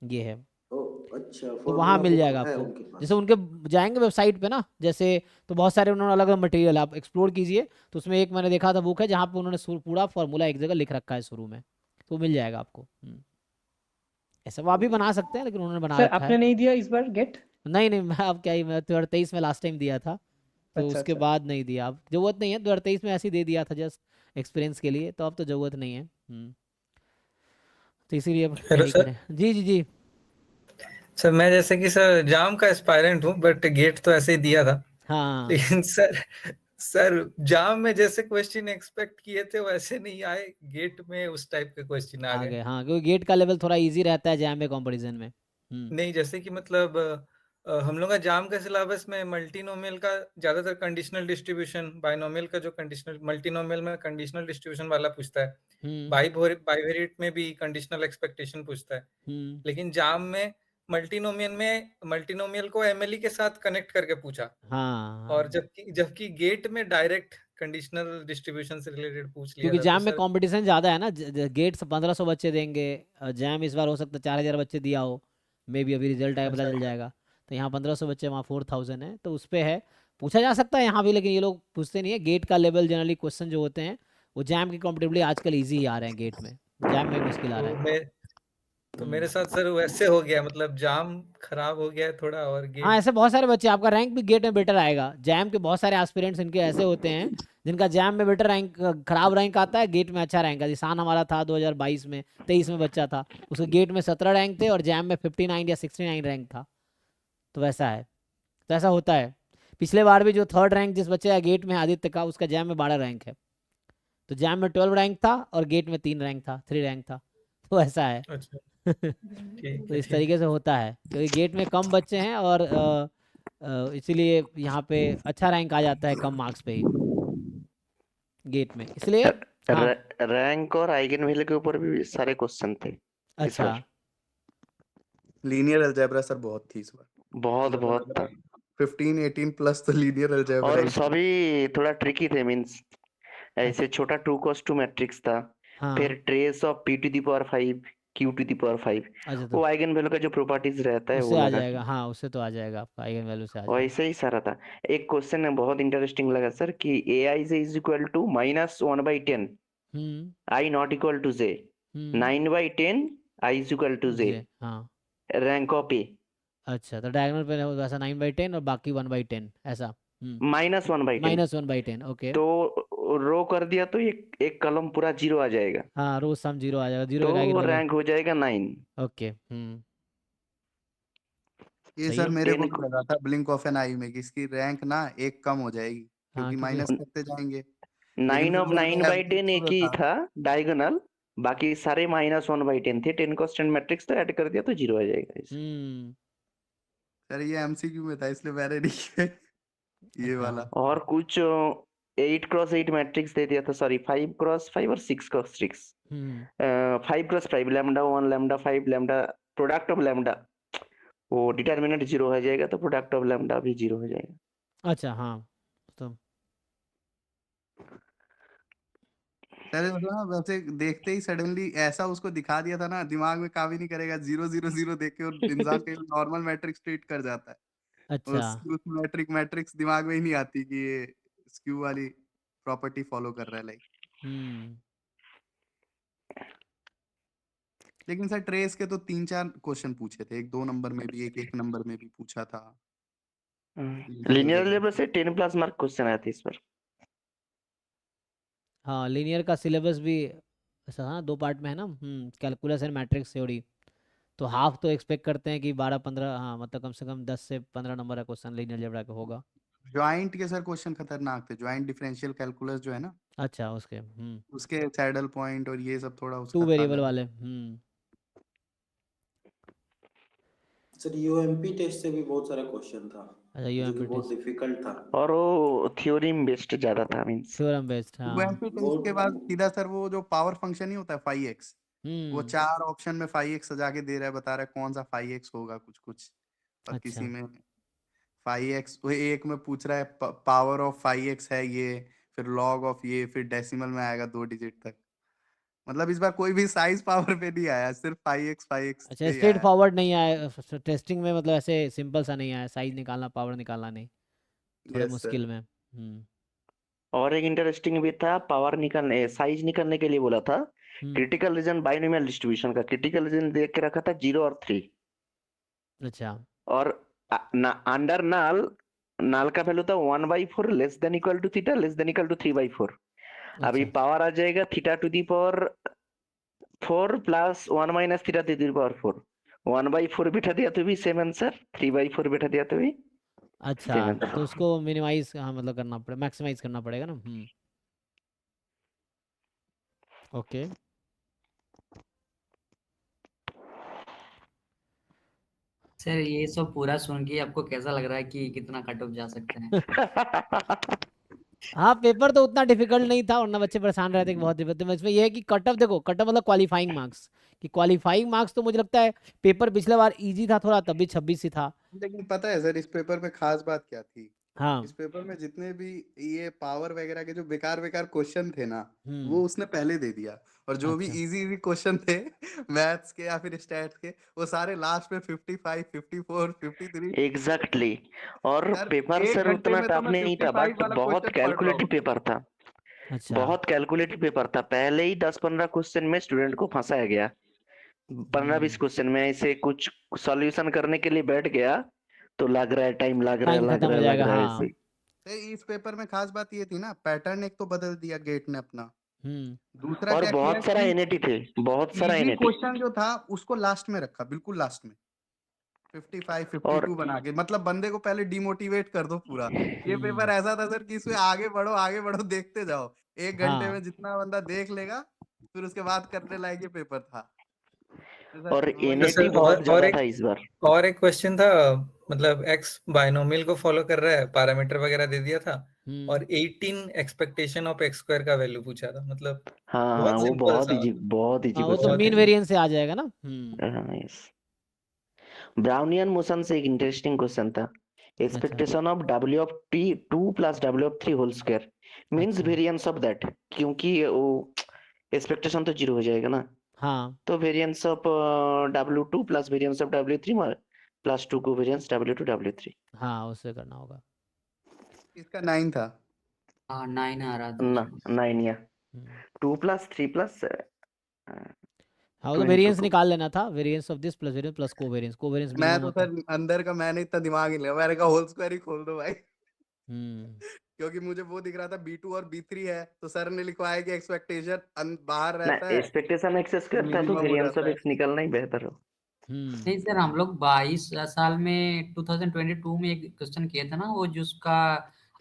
ये है। ओ अच्छा, तो वहाँ फॉर्मूला मिल बुक जाएगा है आपको, उनके जैसे पास। उनके जाएंगे वेबसाइट पे ना जैसे, तो बहुत सारे उन्होंने अलग अलग मटेरियल आप एक्सप्लोर कीजिए, तो उसमें एक मैंने देखा था बुक है जहाँ पे उन्होंने पूरा फॉर्मूला एक जगह लिख रखा है शुरू में, तो मिल जाएगा आपको। ऐसा वो आप भी बना सकते हैं, लेकिन उन्होंने बना सर रखा है। आपने नहीं दिया इस बार गेट? नहीं नहीं, मैं अब क्या ही, मैं 2023 में लास्ट टाइम दिया था, तो अच्छा उसके अच्छा। बाद नहीं दिया। अब जरूरत नहीं है, 2023 में ऐसे ही दे दिया था जस्ट एक्सपीरियंस के लिए, तो अब तो जरूरत नहीं है। तो इसीलिए अब क्या हेलो ही सर। करें। जी जी जी। सर मैं जैसे कि सर जाम का एस्पायरेंट हूँ, बट गेट तो ऐसे ही दिया था। हाँ लेकिन सर जाम में जैसे क्वेश्चन एक्सपेक्ट किए थे वैसे नहीं आए, गेट में उस टाइप के क्वेश्चन आ आ गए। गए, हाँ, क्योंकि गेट का लेवल थोड़ा इजी रहता है जैम में कंपटीशन में। नहीं, जैसे कि मतलब हम लोग का जाम का सिलेबस में मल्टीनोमियल का ज्यादातर कंडीशनल डिस्ट्रीब्यूशन, बाइनोमियल का जो कंडीशनल, मल्टीनोमियल में कंडीशनल डिस्ट्रीब्यूशन वाला पूछता है, बाइवेरिएट में भी कंडीशनल एक्सपेक्टेशन पूछता है। लेकिन जाम में मल्टीनोमियल को एमएलई के साथ कनेक्ट करके पूछा, हाँ और जबकि गेट में डायरेक्ट कंडीशनल डिस्ट्रीब्यूशन से रिलेटेड पूछ लिया क्योंकि था। तो जैम में सर कंपटीशन ज़्यादा है ना, गेट 1500 बच्चे देंगे, जैम इस बार हो सकता है 4000 बच्चे दिया हो, मे बी अभी रिजल्ट आए पता अच्छा, चल जाएगा। तो यहाँ 1500 बच्चे, वहाँ 4000 है, तो उस पर है, पूछा जा सकता है यहाँ भी, लेकिन ये लोग पूछते नहीं है। गेट का लेवल जनरली क्वेश्चन जो होते हैं वो जैम के कंपेरेटिवली आजकल ईजी ही आ रहे हैं, गेट में जैम में मुश्किल आ रहा है। तो मेरे साथ सर वैसे हो गया, मतलब जाम खराब हो गया है थोड़ा, और हाँ गेट ऐसे बहुत सारे बच्चे, आपका रैंक भी गेट में बेटर आएगा। जैम के बहुत सारे एस्पिरेंट्स इनके ऐसे होते हैं जिनका जैम में बेटर रैंक, खराब रैंक आता है, गेट में अच्छा रैंक है। जिसान हमारा था 2022 में, 23 में बच्चा था, उसके गेट में 17 रैंक थे और जैम में 59 या 69 रैंक था। तो वैसा है, तो ऐसा होता है। पिछले बार भी जो 3rd रैंक जिस बच्चे का गेट में है, आदित्य का, उसका जैम में 12 रैंक है। तो जैम में 12 रैंक था और गेट में 3 रैंक था, 3 रैंक था। तो ऐसा है। अच्छा ठीक तो है इस ठीक तरीके से होता है, क्योंकि गेट में कम बच्चे हैं और इसीलिए यहाँ पे अच्छा रैंक आ जाता है कम मार्क्स पे ही गेट में, इसलिए। हाँ, रैंक और आइगन वैल्यू के ऊपर भी सारे क्वेश्चन थे इस अच्छा। बार। लीनियर अलजेब्रा सर बहुत थी इस बार, बहुत बहुत था 15-18 प्लस तो लीनियर अलजेब्रा और ही थी। सभी थोड़ा ट्रिकी थे। मींस ऐसे छोटा 2 cos 2 मैट्रिक्स था, फिर हाँ, trace of p to the power 5 q to the power 5, अच्छा। तो वो आइगन वैल्यू का जो प्रॉपर्टीज रहता है उससे वो आ लगा जाएगा, के हाँ, उससे तो आ जाएगा आपका आइगन वैल्यू से आ जाएगा। वैसे ही सारा था। एक क्वेश्चन है बहुत इंटरेस्टिंग लगा सर कि ai is equal to -1/10 hmm i not equal to j, hmm 9/10 i is equal to j, जी, हाँ। रैंक ऑफ a अच्छा, तो डायगोनल पे होगा ऐसा 9/10 और बाकी 1/10 ऐसा। -1/10, -1/10, ओके। तो रो कर दिया तो एक कॉलम पूरा 0 आ जाएगा, हाँ, रोज सम 0 आ जाएगा, 0 तो एक आइगन वैल्यू। रैंक हो जाएगा 9। ओके। ये सही सर है। मेरे को 10 भी लगा था ब्लिंक ऑफ एन आई में कि इसकी रैंक ना एक कम हो जाएगी, हाँ, क्योंकि क्योंकि माइनस करते जाएंगे। लेकिन 9 फिर ऑफ वो 9/10 एवरेज एक ही जो था, था डायगोनल, बाकी सारे -1/10 थे। 10 कांस्टेंट मैट्रिक्स तो ऐड कर दिया तो 0 आ जाएगा इसे। सर ये एमसीक्यू में था इसलिए मैंने नहीं किया ये अच्छा। वाला। और कुछ 8x8 मैट्रिक्स दे दिया था, सॉरी 5x5 और 6x6, hmm 5x5 λ1 λ5 lambda, product of lambda, वो डिटर्मिनेंट 0 हो जाएगा तो प्रोडक्ट ऑफ लैम्डा भी 0 हो जाएगा। अच्छा, हाँ। तो सर मतलब ना वैसे देखते ही सडनली ऐसा उसको दिखा दिया था ना, दिमाग में काम ही नहीं करेगा, 0 0 0 देख के और इंसान के नॉर्मल मैट्रिक्स ट्रीट कर जाता है। अच्छा। उस मैट्रिक्स दिमाग में ही नहीं आती कि ये स्क्यू वाली प्रॉपर्टी फॉलो कर रहा है लाइक। हम्म लेकिन सर ट्रेस के तो 3-4 क्वेश्चन पूछे थे, एक 2 नंबर में भी, एक नंबर में भी पूछा था। लीनियर अलजेब्रा से 10 प्लस मार्क क्वेश्चन आया था इस बार। हाँ, लीनियर का सिलेबस भी ऐसा था ना, 2 पार्ट में है ना। Calculus and matrix theory. तो हाफ तो एक्सपेक्ट करते हैं कि 12-15, हाँ, मतलब कम से कम 10 से 15 नंबर का क्वेश्चन लीनियर अलजेब्रा का होगा। ज्वाइंट के सर क्वेश्चन खतरनाक थे, ज्वाइंट डिफरेंशियल कैलकुलस जो है ना, अच्छा, उसके उसके सैडल पॉइंट और ये सब थोड़ा 2 उसका था वेरिएबल अलग। वाले। सर यूएमपी टेस्ट से भी बहुत सारा क्वेश्चन था अच्छा, जो कि यूएमपी बहुत टेस्ट, डिफिकल्ट था। और वो थ्योरम बेस्ड ज्यादा था। मींस थ्योरम बेस्ड, हाँ। यूएमपी टेस्ट के बाद सीधा सर वो जो पावर फंक्शन नहीं होता है 5x, वो 4 ऑप्शन में 5x सजा के दे रहा है, बता रहा है कौन सा 5x होगा कुछ कुछ। और किसी अच्छा। में 5x, वो एक में पूछ रहा है पावर ऑफ 5x है ये, फिर लॉग ऑफ ये, फिर डेसिमल में आएगा 2 डिजिट तक। मतलब इस बार कोई भी साइज पावर पे नहीं आया, सिर्फ 5x अच्छा, पे ही स्ट्रेट आया। फॉरवर्ड नहीं आया टेस्टिंग में, मतलब ऐसे सिंपल सा नहीं आया, साइज निकालना, पावर निकालना नहीं, थोड़े यस सर। मुश्किल में। और एक इंटरेस्टिंग भी था, पावर निकालने, साइज निकालने के लिए बोला था क्रिटिकल रीजन बाइनोमियल डिस्ट्रीब्यूशन का। क्रिटिकल रीजन देख के रखा था 0 और 3, अच्छा। और अंडर नाल, नाल का वैल्यू था 1/4 less than equal to theta less than equal to 3/4। अभी अच्छा। पावर आ जाएगा theta to the power 4 plus 1 minus theta to the power 4। 1/4 बिठा दिया तो भी सेम आंसर, 3/4 बिठा दिया तो भी अच्छा, सेम आंसर। तो उसको मिनिमाइज, हाँ, मतलब करना पड़ेगा, मैक्सिमाइज करना पड़ेगा ना। ओके। सर ये सब पूरा सुन के आपको कैसा लग रहा है कि कितना कट ऑफ जा सकते हैं? हाँ, पेपर तो उतना डिफिकल्ट नहीं था, वरना बच्चे परेशान रहते कि बहुत डिफिकल्ट। इसमें यह है कि कट ऑफ देखो, कट ऑफ मतलब क्वालिफाइंग मार्क्स, कि क्वालिफाइंग मार्क्स तो मुझे लगता है पेपर पिछले बार इजी था थोड़ा, तब भी 26 ही था। लेकिन पता है सर इस पेपर में खास बात क्या थी, हाँ। इस पेपर में जितने भी ये पावर वगैरह के जो बेकार बेकार क्वेश्चन थे ना, वो हम्म उसने पहले दे दिया। और जो भी अच्छा। इजी इजी क्वेश्चन थे मैथ्स के या फिर स्टैट्स के, वो सारे लास्ट में 55, 54, 53। एग्जैक्टली और सर पेपर एक सर घंटे उतना में तो टफ मैं नहीं था, 55 बट वाला बहुत क्वेश्चन पढ़ रहा कैलकुलेटिव हूँ। पेपर था। अच्छा। बहुत कैलकुलेटिव पेपर था, पहले ही 10-15 क्वेश्चन में स्टूडेंट को फंसाया गया। 15-20 क्वेश्चन में ऐसे कुछ सॉल्यूशन करने के लिए बैठ गया तो लग रहा है टाइम, लग रहा है टाइम लग खत्म रहा हो है लग जाएगा, रहा है हाँ। ऐसे। तो इस पेपर में खास बात ये थी ना, पैटर्न एक तो बदल दिया गेट ने अपना, हम्म दूसरा और क्या किया बहुत सारा कि एनएटी थे, बहुत सारा इजी एनएटी। क्वेश्चन जो था उसको लास्ट में रखा, बिल्कुल लास्ट में। 55 और 52 बना के, मतलब बंदे को पहले डिमोटिवेट कर दो पूरा। ये पेपर ऐसा था सर कि इसमें आगे बढ़ो देखते जाओ, 1 घंटे हाँ में जितना बंदा देख लेगा फिर उसके बाद करने लायक ये पेपर था। तो सर और वही तो एनएटी सर बहुत और ज्यादा एक था इस बार। और एक क्वेश्चन था, मतलब एक्स बाइनोमियल को फॉलो कर रहा है, पैरामीटर वगैरह दे दिया था, और 18 एक्सपेक्टेशन ऑफ एक्स स्क्वायर का वैल्यू पूछा था, मतलब हाँ हाँ, बहुत वो सिंपल सा। बहुत इजी हाँ, वो तो क्वेश्चन बहुत मीन था। वेरिएंस से आ जाएगा ना। हाँ, यस। ब्राउनियन मोशन से एक इंटरेस्टिंग क्वेश्चन था। अच्छा expectation of W of T 2 plus W of 3 whole square means अच्छा वेरिएंस ऑफ दैट, क्योंकि वो एक्सपेक्टेशन तो 0 हो जाएगा ना, हाँ तो variance of W2 plus variance of W3 plus 2 को वेरिएंस W2 W3। हाँ, उससे करना होगा। इसका 9 था। हाँ 9 आ रहा था ना उसमें। 9 या हम्म। 2 प्लस 3 प्लस हाँ, वो 2 तो into वेरिएंस 2। निकाल लेना था, variance of this plus variance plus covariance मैं मिनिमम तो होता है। सर अंदर का मैंने इतना दिमाग ही नहीं लिया, मैंने कहा होल स्क्वायर ही खोल दो भाई। हम्म क्योंकि मुझे वो दिख रहा था B2 और B3 है, तो सर ने लिखवाया कि एक्सपेक्टेशन बाहर ना रहता है एक्सपेक्टेशन एक्सेस तो करता है तो मिनिमम हो वेरिएंस ऑफ जाता है। एक्स निकलना ही बेहतर हो। नहीं सर, हम लोग 22 साल में 2022 में एक क्वेश्चन किया था ना, वो जिसका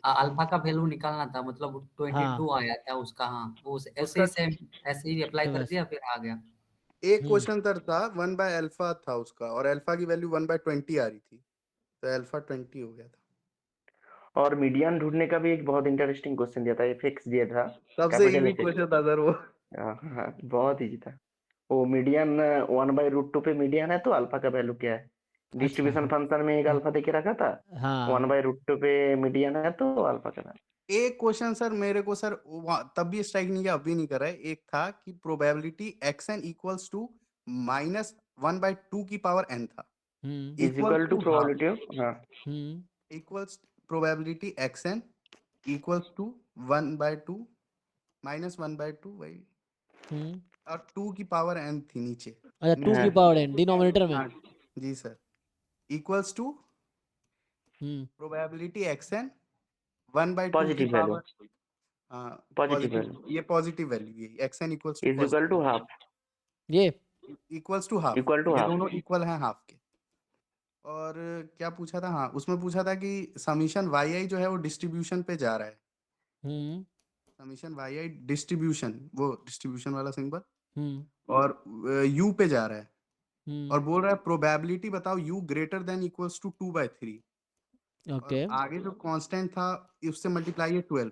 अल्फा का वैल्यू निकालना था, मतलब 22 हाँ आया था उसका। हाँ, वो ऐसे उसका ही सेम ऐसे ही अप्लाई तो कर बस दिया, फिर आ गया। एक हम्म क्वेश्चन सर था 1/अल्फा था उसका, और अल्फा की वैल्यू 1/20 आ रही थी, तो अल्फा 20 हो गया था। और मीडियन ढूंढने का भी एक बहुत इंटरेस्टिंग क्वेश्चन दिया था, एफएक्स दिया था, सबसे कैपिटल इजी एफ। क्वेश्चन था सर वो। हाँ, बहुत इजी था। वो मीडियन 1/√2 पे मीडियन है तो अल्फा का वैल्यू क्या है, डिस्ट्रीब्यूशन अच्छा फंक्शन में एक हाँ अल्फा देके रखा था, हाँ 1/√2 पे मीडियन है तो अल्फा का वैल्यू। एक क्वेश्चन सर मेरे को सर तब भी स्ट्राइक नहीं किया, अभी नहीं कर रहा है। एक था कि प्रोबेबिलिटी xn इक्वल्स टू -1/2 की पावर n था, is equal equal to to half, probability of. हाँ, equals probability xn equals to 1/2 -1/2 वही, हम्म और 2 की पावर n थी नीचे। अच्छा 2 हाँ, की पावर n डिनोमिनेटर में। हाँ जी sir, equals to hmm probability xn 1/2 की पॉजिटिव वैल्यू, पावर, हाँ पॉजिटिव पॉजिटिव, वैल्यू ये पॉजिटिव वैल्यू, ये xn equals to is equal to positive, half, ये equals to half, equal to ये हाफ। दोनों इक्वल हैं हाफ के। और क्या पूछा था, हाँ उसमें पूछा था कि समीशन yi जो है वो डिस्ट्रीब्यूशन पे जा रहा है, हम्म समीशन yi डिस्ट्रीब्यूशन, वो डिस्ट्रीब्यूशन वाला सिंबल, हम्म और u पे जा रहा है, और हम्म बोल रहा है प्रोबेबिलिटी बताओ u greater than equals to 2/3, okay और आगे जो कांस्टेंट था उससे मल्टीप्लाई है 12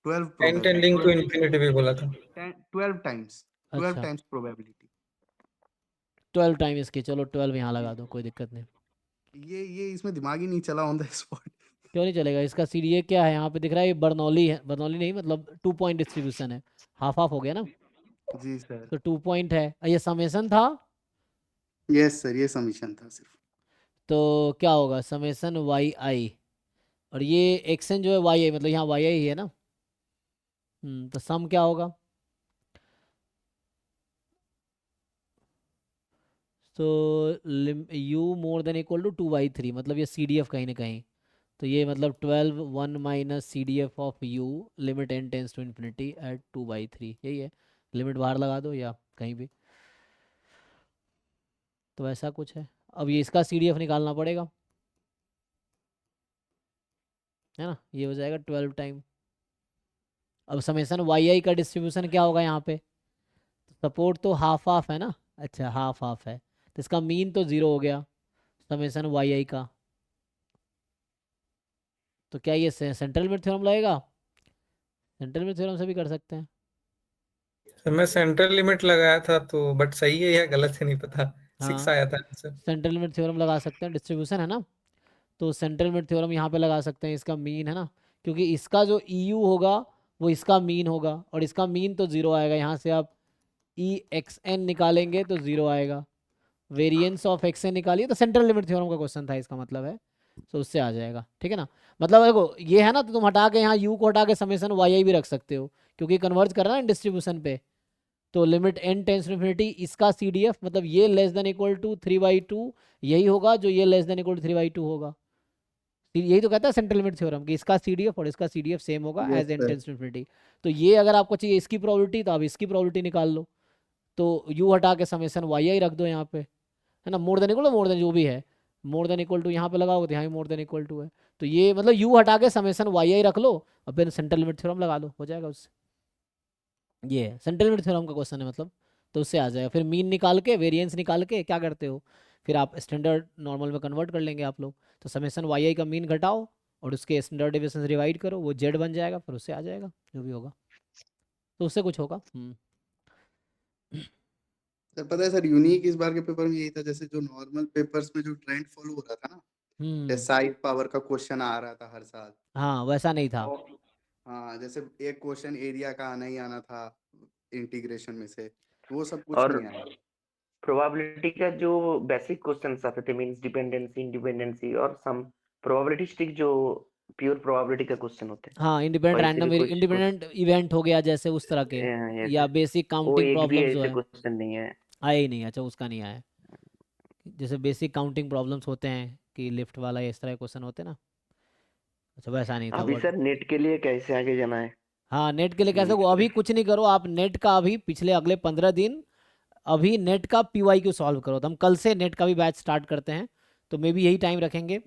10 टेंडिंग टू प्रोबेबिलिटी, इन्फिनिटी भी बोला था। 12 टाइम्स, 12 अच्छा टाइम्स प्रोबेबिलिटी। 12 टाइम इसके, चलो 12 यहाँ लगा दो, कोई दिक्कत नहीं। ये इसमें दिमाग ही नहीं चला ऑन द स्पॉट। क्यों नहीं चलेगा, इसका सीडीए क्या है यहाँ पे दिख रहा है, ये बर्नौली है, बर्नौली नहीं मतलब 2 पॉइंट डिस्ट्रीब्यूशन है, हाफ हाफ हो गया ना, जी सर, तो 2 पॉइंट है, ये समेसन था, यस सर, ये समीशन था सिर्फ। तो क्या होगा समेसन वाई आई, और ये एक्सन जो है वाई आई, मतलब यहाँ वाई आई है ना, तो सम क्या होगा, तो u more than equal to 2/3, मतलब ये सी डी एफ कहीं ना कहीं, तो ये मतलब 12 1 minus C D F of u limit n tends to infinity at 2/3, यही है, लिमिट बाहर लगा दो या कहीं भी, तो ऐसा कुछ है। अब ये इसका सी डी एफ निकालना पड़ेगा, है ना, ये हो जाएगा 12 टाइम। अब समेसन वाई आई का डिस्ट्रीब्यूशन क्या होगा यहाँ पे, सपोर्ट तो हाफ हाफ है ना, अच्छा हाफ हाफ है, तो इसका मीन तो 0 हो गया समेसन वाई आई का, तो क्या ये सेंट्रल लिमिट थ्योरम लगेगा, सेंट्रल लिमिट थ्योरम से भी कर सकते हैं। तो मैं सेंट्रल लिमिट लगाया था तो, बट सही है या गलत है नहीं पता, 6 हाँ आया था आंसर। सेंट्रल लिमिट थ्योरम लगा सकते हैं, डिस्ट्रीब्यूशन है ना, तो सेंट्रल लिमिट थ्योरम यहाँ पे लगा सकते हैं, इसका मीन है ना, क्योंकि इसका जो EU होगा वो इसका मीन होगा, और इसका मीन तो 0 आएगा, यहाँ से आप EXN निकालेंगे तो 0 आएगा, वेरिएंस ऑफ XN निकालिए, तो सेंट्रल लिमिट थ्योरम का क्वेश्चन था इसका मतलब है, तो उससे आ जाएगा, ठीक है ना। मतलब देखो ये है ना, तो तुम हटा के यहाँ U को हटा के समेसन YI भी रख सकते हो, क्योंकि कन्वर्ज कर रहा है डिस्ट्रीब्यूशन पे, तो limit n tends to infinity, इसका CDF मतलब ये लेस देन इक्वल टू 3/2 यही होगा जो ये लेस देन इक्वल टू 3/2 होगा, यही तो कहता है सेंट्रल लिमिट थ्योरम कि इसका CDF और इसका CDF सेम होगा yes as n sir, tends to infinity. तो ये अगर आपको चाहिए इसकी प्रोबेबिलिटी, तो आप इसकी प्रोबेबिलिटी निकाल लो, तो u हटा के समेसन yi रख दो यहाँ पे, है ना, मोर देन इक्वल मोर देन जो भी है, मोर देन इक्वल टू यहाँ पे लगाओगे तो यहाँ भी मोर देन इक्वल टू है। तो ये मतलब यू हटा के समेसन वाई आई रख लो और फिर सेंट्रल लिमिट थ्योरम लगा लो, हो जाएगा उससे। ये है सेंट्रल लिमिट थ्योरम का क्वेश्चन है मतलब, तो उससे आ जाएगा। फिर मीन निकाल के वेरिएंस निकाल के क्या करते हो, फिर आप स्टैंडर्ड नॉर्मल में कन्वर्ट कर लेंगे आप लोग। तो समेसन वाई आई का मीन घटाओ और उसके स्टैंडर्ड डेविएशन से डिवाइड करो, वो जेड बन जाएगा, फिर उससे आ जाएगा जो भी होगा, तो उससे कुछ होगा। सर पता है सर, यूनिक इस बार के पेपर में यही था, जैसे जो नॉर्मल पेपर्स में जो ट्रेंड फॉलो हो रहा था ना, जैसे साइड पावर का क्वेश्चन आ रहा था हर साल, हाँ वैसा नहीं था। और हाँ जैसे एक क्वेश्चन एरिया का आना ही आना था इंटीग्रेशन में से, वो सब कुछ और नहीं आया। प्रोबेबिलिटी का जो बेसिक क्वेश्चंस आते थे, मींस डिपेंडेंसी, इंडिपेंडेंसी और सम प्रोबेबिलिस्टिक जो प्योर प्रोबेबिलिटी का क्वेश्चन होते हैं, हाँ इंडिपेंडेंट वैसे रैंडम भी कुछ इंडिपेंडेंट इवेंट हो गया जैसे उस तरह के, yes, या बेसिक वो काउंटिंग एक भी प्रॉब्लम्स जो ऐसे है क्वेश्चन नहीं है। आए ही नहीं। अच्छा उसका नहीं आया, जैसे बेसिक काउंटिंग प्रॉब्लम्स होते हैं कि लिफ्ट वाला इस तरह के क्वेश्चन होते हैं ना, अच्छा वैसा नहीं था। अभी सर नेट के लिए कैसे आगे जाना है? हाँ नेट के लिए कैसे, वो अभी कुछ नहीं करो आप, नेट का अभी पिछले अगले 15 दिन अभी नेट का PYQ सॉल्व करो। तो हम कल से नेट का भी बैच स्टार्ट करते हैं, तो मे भी यही टाइम रखेंगे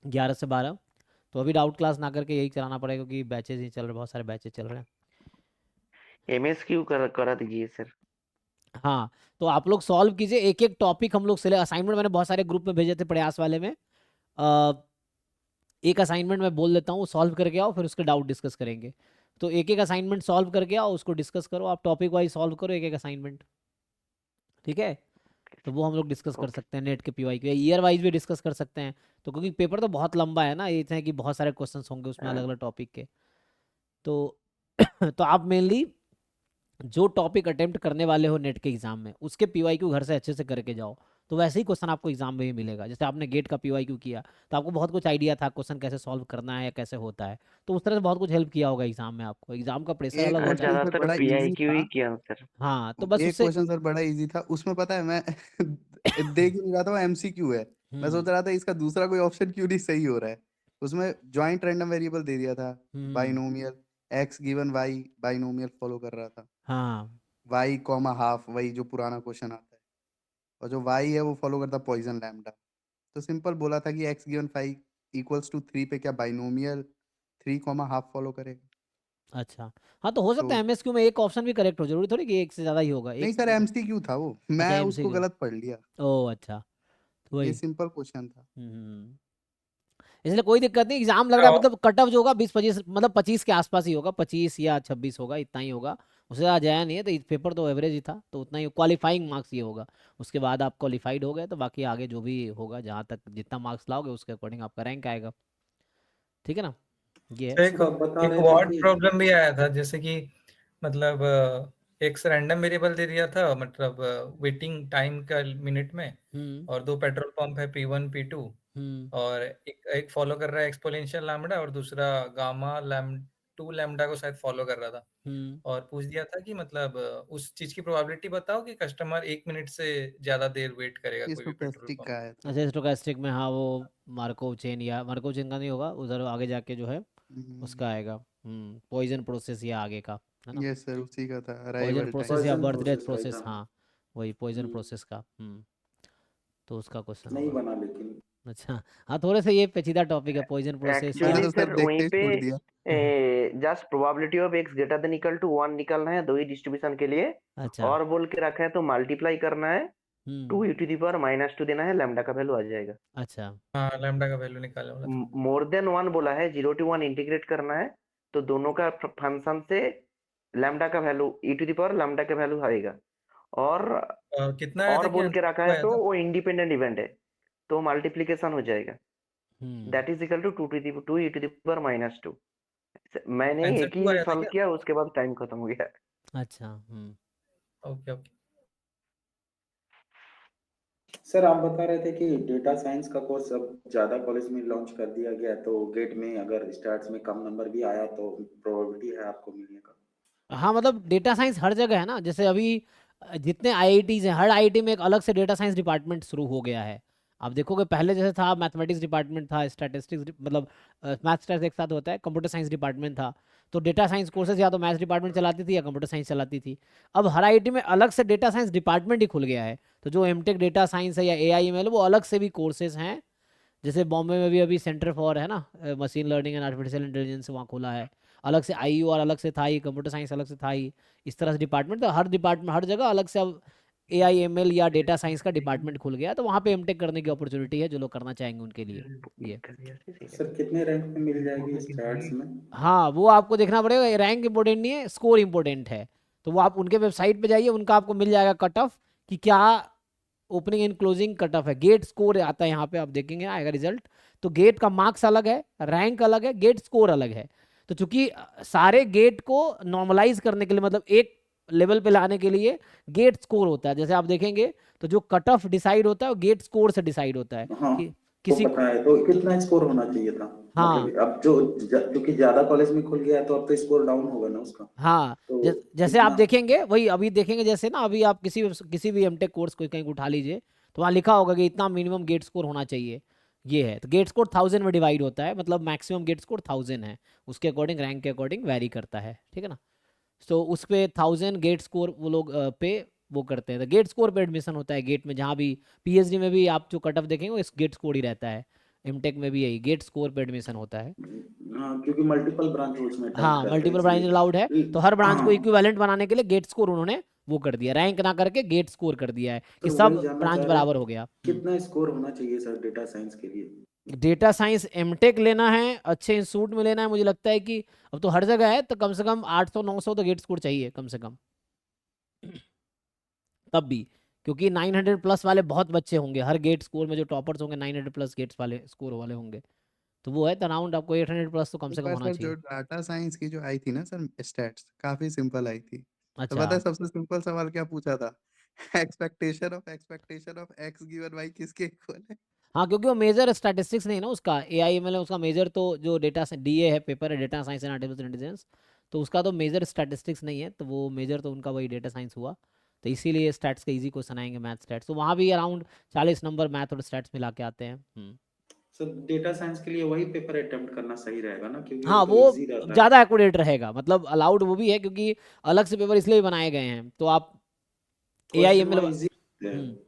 11 से 12। तो अभी डाउट क्लास ना करके यही चलाना पड़ेगा क्योंकि बैचेज ही चल रहे, बहुत सारे बैचेज चल रहे हैं। MSQ करा दीजिए सर। हाँ तो आप लोग सॉल्व कीजिए एक एक टॉपिक, हम लोग से असाइनमेंट मैंने बहुत सारे ग्रुप में भेजे थे प्रयास वाले में। एक असाइनमेंट मैं बोल देता हूँ, सॉल्व करके आओ, फिर उसके डाउट डिस्कस करेंगे। तो एक एक असाइनमेंट सॉल्व करके आओ, उसको डिस्कस करो, आप टॉपिक वाइज सॉल्व करो एक एक असाइनमेंट, ठीक है। तो वो हम लोग डिस्कस कर सकते हैं नेट के PYQ, ईयर वाइज भी डिस्कस कर सकते हैं। तो क्योंकि पेपर तो बहुत लंबा है ना, ये है कि बहुत सारे क्वेश्चंस होंगे उसमें अलग अलग टॉपिक के। तो तो आप मेनली जो टॉपिक अटेम्प्ट करने वाले हो नेट के एग्जाम में, उसके PYQ घर से अच्छे से करके जाओ, तो वैसे ही क्वेश्चन आपको एग्जाम में भी मिलेगा। जैसे आपने गेट का PYQ किया तो आपको बहुत कुछ आइडिया था क्वेश्चन कैसे सॉल्व करना है या कैसे होता है, तो उस तरह से बहुत कुछ हेल्प किया होगा एग्जाम में आपको। एग्जाम का प्रेशर एक अलग होता है। क्वेश्चन सर ज्यादातर बड़ा इजी PIQ था, ही किया सर। हाँ तो बस एक उससे क्वेश्चन सर बड़ा इजी था, उसमें पता है मैं देख ही नहीं रहा था, वो MCQ है। मैं सोच रहा था इसका दूसरा कोई ऑप्शन क्यों नहीं सही हो रहा है। उसमें जॉइंट रैंडम वेरिएबल दे दिया था, binomial, x given y, binomial follow कर रहा था, हाँ y कॉमा हाफ, वही जो पुराना क्वेश्चन आता है, और जो y है वो फॉलो करता पॉइजन लैम्डा। तो सिंपल बोला था कि x गिवन 5 इक्वल्स टू 3 पे क्या बाइनोमियल 3 कॉमा हाफ फॉलो करेगा। अच्छा हाँ तो हो सकता तो है MSQ में एक ऑप्शन भी करेक्ट हो, जरूरी थोड़ी कि एक से ज़्यादा ही होगा, नहीं एक सर, MCQ था वो, अच्छा मैं उसको MCQ, गलत पढ़ लिया, ओह अच्छा तो ये वही। सिंपल क्वेश्चन था। इसलिए कोई दिक्कत नहीं, एग्जाम लग रहा है मतलब कट ऑफ जो होगा 20-25 मतलब 25 के आसपास ही होगा, 25 या 26 होगा, इतना ही होगा, उससे ज़्यादा जाया नहीं है। तो पेपर तो एवरेज ही था, तो उतना ही क्वालिफाइंग मार्क्स ये होगा। उसके बाद आप क्वालिफाइड हो गए तो बाकी आगे जो भी होगा, जहाँ तक जितना मार्क्स लाओगे उसके अकॉर्डिंग आपका रैंक आएगा, ठीक है ना। ये है। एक सर आप बता एक रहे थे वर्ड कि प्रॉब्लम भी आया था, जैसे कि मतलब एक रैंडम वेरिएबल दे दिया था, मतलब वेटिंग टाइम का मिनट में, और दो पेट्रोल पंप है P1 P2, और एक फॉलो कर रहा है एक्सपोनेंशियल लैम्बडा और दूसरा गामा टू लैम्बडा को शायद फॉलो कर रहा था। और पूछ दिया था कि मतलब उस चीज की प्रोबेबिलिटी बताओ कि कस्टमर 1 मिनट से ज्यादा देर वेट करेगा ये कोई भी पेट्रोल स्टोकेस्टिक पंप। का है था। अच्छा स्टोकेस्टिक में, हाँ वो मार्कोव चेन, या मार्कोव चेन का नहीं होगा, उधर आगे जाके जो है उसका आएगा पॉइजन प्रोसेस या आगे का, है ना। ये सर उसी का था, पॉइजन अराइवल टाइम। प्रोसेस या पॉइजन बर्थ डेथ प्रोसेस का ही प्रोसेस, था। हाँ वही पॉइजन प्रोसेस का। तो उसका क्वेश्चन नहीं होगा। बना लेकिन अच्छा हाँ थोड़े से ये पेचीदा टॉपिक है पॉइजन प्रोसेस या। मैंने एक्चुअली तो सर सर देखते वहीं ही पे छोड़ दिया। Just probability of x greater than equal to 1 निकलना है दो ही डिस्ट्रीब्यूशन के लिए, अच्छा और बोल के रखा है तो मल्टीप्लाई करना है 2 e टू द पावर -2 देना है, लैम्डा का वैल्यू आ जाएगा। अच्छा हाँ लैम्बडा का वैल्यू निकालने वाला था। मोर देन 1 बोला है, 0 to 1 इंटीग्रेट करना है, तो दोनों का फंक्शन से लैम्डा का value e to the power lambda का वैल्यू आएगा। और कितना आया था कि बोल के आंसर रखा कितना है आया तो था? वो इंडिपेंडेंट इवेंट है, तो मल्टीप्लिकेशन हो जाएगा, that is equal to 2 e to the power -2। मैंने आंसर एक 2 ही आया था सॉल्व क्या? किया, उसके बाद टाइम खत्म हो गया। अच्छा ओके ओके। सर आप बता रहे थे कि डेटा साइंस का कोर्स अब ज्यादा कॉलेज में लॉन्च कर दिया गया, तो गेट में अगर स्टार्ट्स में कम नंबर भी आया तो प्रोबेबिलिटी है आपको मिलने का। हाँ मतलब डेटा साइंस हर जगह है ना, जैसे अभी जितने IITs हैं हर IIT में एक अलग से डेटा साइंस डिपार्टमेंट शुरू हो गया है। आप देखोगे पहले जैसे था मैथमेटिक्स डिपार्टमेंट था, स्टैटिस्टिक्स मतलब मैथ स्टैट्स एक साथ होता है, कंप्यूटर साइंस डिपार्टमेंट था। तो डेटा साइंस कोर्सेज या तो मैथ्स डिपार्टमेंट चलाती थी या कंप्यूटर साइंस चलाती थी। अब हर आईआईटी में अलग से डेटा साइंस डिपार्टमेंट ही खुल गया है, तो जो एमटेक डेटा साइंस है या एआईएमएल वो अलग से भी कोर्सेज हैं। जैसे बॉम्बे में भी अभी सेंटर फॉर है ना machine learning and artificial intelligence वहाँ खुला है, अलग से आईयूआर अलग से था ही, कंप्यूटर साइंस अलग से था ही, इस तरह से डिपार्टमेंट। तो हर डिपार्टमेंट हर जगह अलग से अब एआईएमएल या डेटा साइंस का डिपार्टमेंट खुल गया, तो वहाँ पे एमटेक करने की अपॉर्चुनिटी है जो लोग करना चाहेंगे उनके लिए ये। सर कितने रैंक में मिल जाएगी स्टैट्स में? हाँ वो आपको देखना पड़ेगा, रैंक इंपॉर्टेंट नहीं है, स्कोर इंपॉर्टेंट है। तो वो आप उनके वेबसाइट पे जाइए, उनका आपको मिल जाएगा कट ऑफ कि क्या opening and closing cut off है। गेट स्कोर आता है यहाँ पे, आप देखेंगे आएगा रिजल्ट, तो गेट का मार्क्स अलग है, रैंक अलग है, गेट स्कोर अलग है। तो चूंकि सारे गेट को नॉर्मलाइज करने के लिए, मतलब एक लेवल पे लाने के लिए गेट स्कोर होता है। जैसे आप देखेंगे तो जो कट ऑफ डिसाइड होता है वो गेट स्कोर से डिसाइड होता है हाँ, कि तो किसी पता है, तो कितना स्कोर होना चाहिए था? हाँ मतलब अब क्योंकि ज्यादा कॉलेज में खुल गया है तो अब तो स्कोर डाउन होगा ना उसका। हाँ तो जैसे आप कितना? देखेंगे वही अभी देखेंगे, जैसे ना अभी आप किसी भी एमटेक कोर्स को कहीं उठा लीजिए तो वहाँ लिखा होगा कि इतना मिनिमम गेट स्कोर होना चाहिए, ये है। तो गेट स्कोर 1000 में डिवाइड होता है, मतलब मैक्सिमम गेट स्कोर 1000 है, उसके अकॉर्डिंग रैंक के अकॉर्डिंग वैरी करता है, ठीक है ना। तो उस पे 1000 गेट स्कोर वो लोग पे वो करते हैं, तो गेट स्कोर पे एडमिशन होता है गेट में। जहाँ भी पीएचडी में भी आप जो कट ऑफ देखेंगे वो इस गेट स्कोर ही रहता है, एमटेक में भी यही गेट स्कोर पे एडमिशन होता है। क्योंकि मल्टीपल ब्रांच उसमें अटेम्प्ट हाँ करते हैं मल्टीपल ब्रांच इसलिए। अलाउड है, तो हर ब्रांच को हाँ, इक्विवेलेंट बनाने के लिए गेट स्कोर उन्होंने वो कर दिया, रैंक ना करके गेट स्कोर कर दिया है कि तो सब वही जानना ब्रांच चाह रहे बराबर हैं हो गया। कितना स्कोर होना चाहिए सर डेटा साइंस के लिए? डेटा साइंस एमटेक लेना है, अच्छे इंस्टीट्यूट में लेना है, मुझे लगता है कि अब तो हर जगह है, तो कम से कम 800-900 तो गेट स्कोर चाहिए कम से कम तब भी, क्योंकि 900 प्लस वाले बहुत बच्चे होंगे हर गेट स्कोर में, जो टॉपर्स होंगे 900 प्लस गेट्स वाले स्कोर वाले होंगे, तो वो है अराउंड आपको 800 प्लस तो कम एक से कम बार होना सर जो चाहिए। डाटा साइंस की जो आई थी ना सर स्टैट्स, काफी सिंपल आई थी। तो अच्छा पता है सबसे सिंपल सवाल क्या पूछा था? Expectation of x given y किसके इक्वल है? हाँ, क्योंकि वो मेजर स्टैटिस्टिक्स नहीं है ना उसका, एआईएमएल है उसका मेजर, तो जो डेटा डीए है पेपर है data science and artificial intelligence, तो उसका तो मेजर स्टैटिस्टिक्स नहीं है, तो वो मेजर तो उनका वही डेटा साइंस हुआ। तो इसीलिए स्टैट्स के इजी क्वेश्चन आएंगे, मैथ स्टैट्स, तो वहाँ भी अराउंड 40 नंबर मैथ और स्टैट्स मिला के आते हैं। सर डेटा साइंस के लिए वही पेपर अटेम्प्ट करना सही रहेगा ना, क्योंकि हाँ वो तो वो इजी रहता है। ज़्यादा एक्यूरेट रहेगा, मतलब अलाउड वो भी है क्योंकि अलग से पेपर इसलिए भी बनाए गए हैं, तो आप क्वेश्चन एआईएमएल वहाँ इजी है।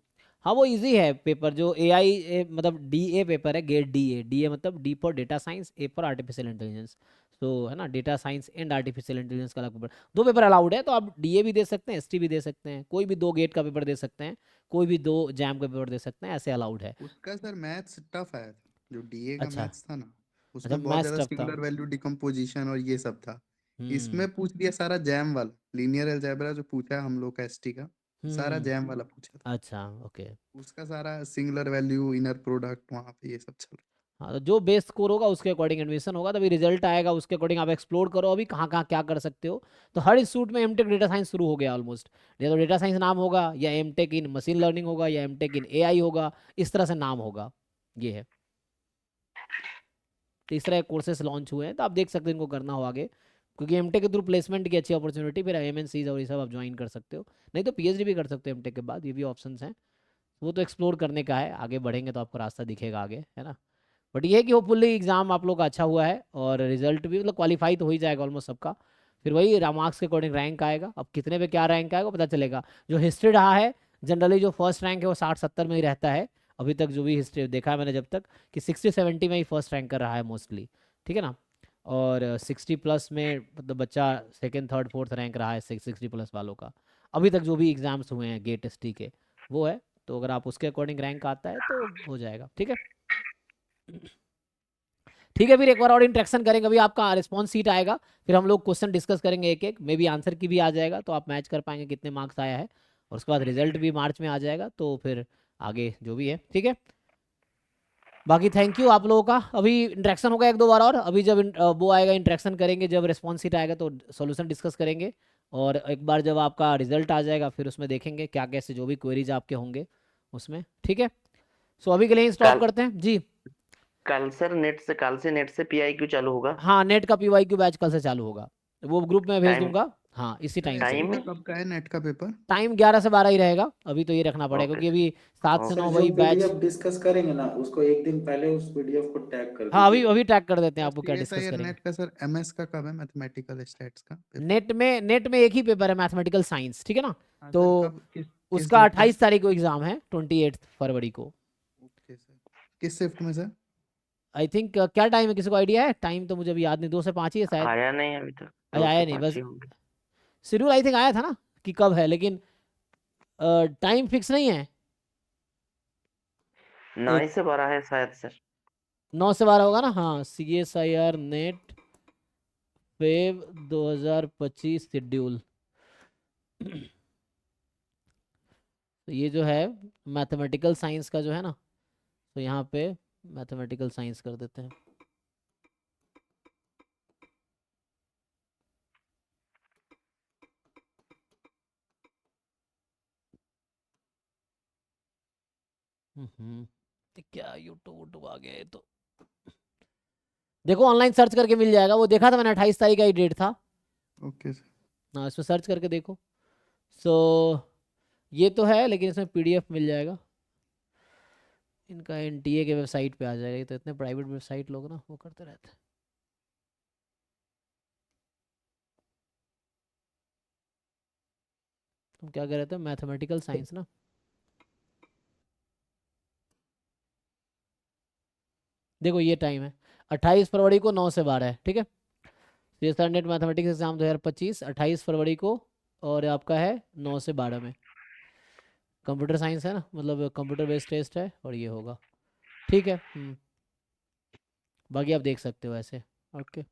हाँ वो इजी है पेपर, जो एआई मतलब डीए पेपर है, गेट डीए मतलब D for data science, A for artificial intelligence, तो है ना data science and artificial intelligence का अलग पेपर, 2 पेपर अलाउड है, तो आप डीए भी दे सकते हैं, एसटी भी दे सकते हैं, कोई भी 2 गेट का पेपर दे सकते हैं, कोई भी 2 जैम का पेपर दे सकते हैं, ऐसे अलाउड है। उसका सर मैथ्स टफ आया था, जो डीए का अच्छा मैथ्स था ना, अच्छा उसमें बहुत मैथ्स ज्यादा टफ था। सिंगुलर वैल्यू डिकम्पोजिशन और ये सब था। हम्म इसमें पूछ दिया सारा जैम वाला, लीनियर अलजेब्रा जो पूछा है हम लोग का एसटी का, सारा जैम वाला पूछा था। अच्छा ओके। उसका सारा सिंगुलर वैल्यू इनर प्रोडक्ट वहां पे ये सब चल रहा हाँ तो जो बेस स्कोर होगा उसके अकॉर्डिंग एडमिशन होगा, तभी रिजल्ट आएगा, उसके अकॉर्डिंग आप एक्सप्लोर करो अभी कहाँ कहाँ क्या कर सकते हो। तो हर इंस्टीट्यूट में एमटेक डेटा साइंस शुरू हो गया ऑलमोस्ट, या तो डेटा साइंस नाम होगा, या एमटेक इन मशीन लर्निंग होगा, या एमटेक इन एआई होगा, इस तरह से नाम होगा, ये है। तो इस तरह कोर्सेस लॉन्च हुए हैं, तो आप देख सकते हैं इनको करना हो आगे, क्योंकि एमटेक के थ्रू प्लेसमेंट की अच्छी अपॉर्चुनिटी, फिर एमएनसीज और ये सब आप ज्वाइन कर सकते हो, नहीं तो पीएचडी भी कर सकते हो एमटेक के बाद, ये भी ऑप्शंस हैं। वो तो एक्सप्लोर करने का है, आगे बढ़ेंगे तो आपको रास्ता दिखेगा आगे, है ना। बट ये है कि होपफुली एग्जाम आप लोग का अच्छा हुआ है और रिजल्ट भी मतलब क्वालिफाई तो हो ही जाएगा ऑलमोस्ट सबका, फिर वही मार्क्स के अकॉर्डिंग रैंक आएगा, अब कितने पे क्या रैंक आएगा पता चलेगा। जो हिस्ट्री रहा है जनरली जो फर्स्ट रैंक है वो 60-70 में ही रहता है अभी तक, जो भी हिस्ट्री देखा है मैंने जब तक, कि 60-70 में ही फर्स्ट रैंक कर रहा है मोस्टली, ठीक है ना। और 60 प्लस में मतलब बच्चा सेकेंड थर्ड फोर्थ रैंक रहा है 60 प्लस वालों का अभी तक, जो भी एग्जाम्स हुए हैं गेट एसटी के वो है। तो अगर आप उसके अकॉर्डिंग रैंक आता है तो हो जाएगा, ठीक है। ठीक है, फिर एक बार और इंटरेक्शन करेंगे, अभी आपका रिस्पॉन्स सीट आएगा, फिर हम लोग क्वेश्चन डिस्कस करेंगे एक एक, मे बी आंसर की भी आ जाएगा तो आप मैच कर पाएंगे कितने मार्क्स आया है, और उसके बाद रिजल्ट भी मार्च में आ जाएगा, तो फिर आगे जो भी है, ठीक है। बाकी थैंक यू आप लोगों का, अभी इंटरेक्शन होगा 1-2 बार और, अभी जब वो आएगा इंटरेक्शन करेंगे, जब रिस्पॉन्स सीट आएगा तो सॉल्यूशन डिस्कस करेंगे, और एक बार जब आपका रिजल्ट आ जाएगा फिर उसमें देखेंगे क्या कैसे जो भी क्वेरीज आपके होंगे उसमें, ठीक है। सो अभी के लिए स्टॉप करते हैं जी। कल से नेट से पीआईक्यू चालू होगा। हाँ नेट का पीवाईक्यू बैच कल से चालू होगा, वो ग्रुप में भेज टाइम दूंगा। हाँ इसी टाइम ऐसे से। टाइम पेपर कब का है नेट का पेपर? टाइम 11 से 12 ही रहेगा, अभी तो ये रखना पड़ेगा ओके क्योंकि अभी 7 से ओके 9 सर जो वही बैच। पीडीएफ डिस्कस करेंगे ना उसको एक दिन पहले उस पीडीएफ को टैग कर हाँ अभी दीजिएगा। अभी टैग कर देते हैं सर आपको क्या डिस्कस CSIR करेंगे। नेट का सर MS का कब है, मैथमेटिकल स्टैट्स का पेपर? नेट में एक ही पेपर है मैथमेटिकल साइंस, ठीक है ना। हाँ तो सर, कब किस उसका डेट का? 28 तारीख को एग्जाम है, 28 फरवरी को। ओके सर, किस शिफ्ट में सर? आई थिंक क्या टाइम है, किसी को आइडिया है? टाइम तो मुझे अभी याद नहीं, 2 से 5 ही है शायद। आया नहीं अभी तक, अरे 2 आया से नहीं, 5 बस ही होंगे। शेड्यूल आई थिंक आया था ना कि कब है, लेकिन टाइम फिक्स नहीं है। 9 से 12 है शायद सर। 9 से 12 होगा ना, हाँ। CSIR net Feb 2025 schedule. तो ये जो है मैथमेटिकल साइंस का जो है ना, तो यहाँ पे मैथमेटिकल साइंस कर देते हैं। तो क्या यूट्यूब आ गया है तो देखो, ऑनलाइन सर्च करके मिल जाएगा, वो देखा था मैंने, 28 तारीख का ही डेट था। Okay sir. हाँ इसमें सर्च करके देखो। सो ये तो है, लेकिन इसमें PDF मिल जाएगा इनका, NTA के वेबसाइट पे आ जाएगा। ये तो इतने प्राइवेट वेबसाइट लोग ना वो करते रहते हैं। तुम क्या कह रहे थे, मैथमेटिकल साइंस ना? देखो ये टाइम है 28 फरवरी को 9 से 12 है, ठीक है। CSIR नेट मैथमेटिक्स एग्जाम 2025 28 फरवरी को, और आपका है 9 से 12 में। कंप्यूटर साइंस है ना, मतलब कंप्यूटर बेस्ड टेस्ट है, और ये होगा, ठीक है। बाकी आप देख सकते हो ऐसे। ओके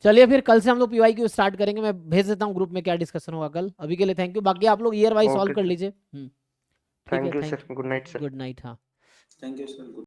चलिए फिर कल से हम लोग PYQ स्टार्ट करेंगे। मैं भेज देता हूँ ग्रुप में क्या डिस्कशन होगा कल। अभी के लिए थैंक यू, बाकी आप लोग ईयर वाइज सॉल्व ओके कर सर, लीजिए। ठीक है, thank you thank sir, good night sir. Good night. हाँ थैंक यू सर।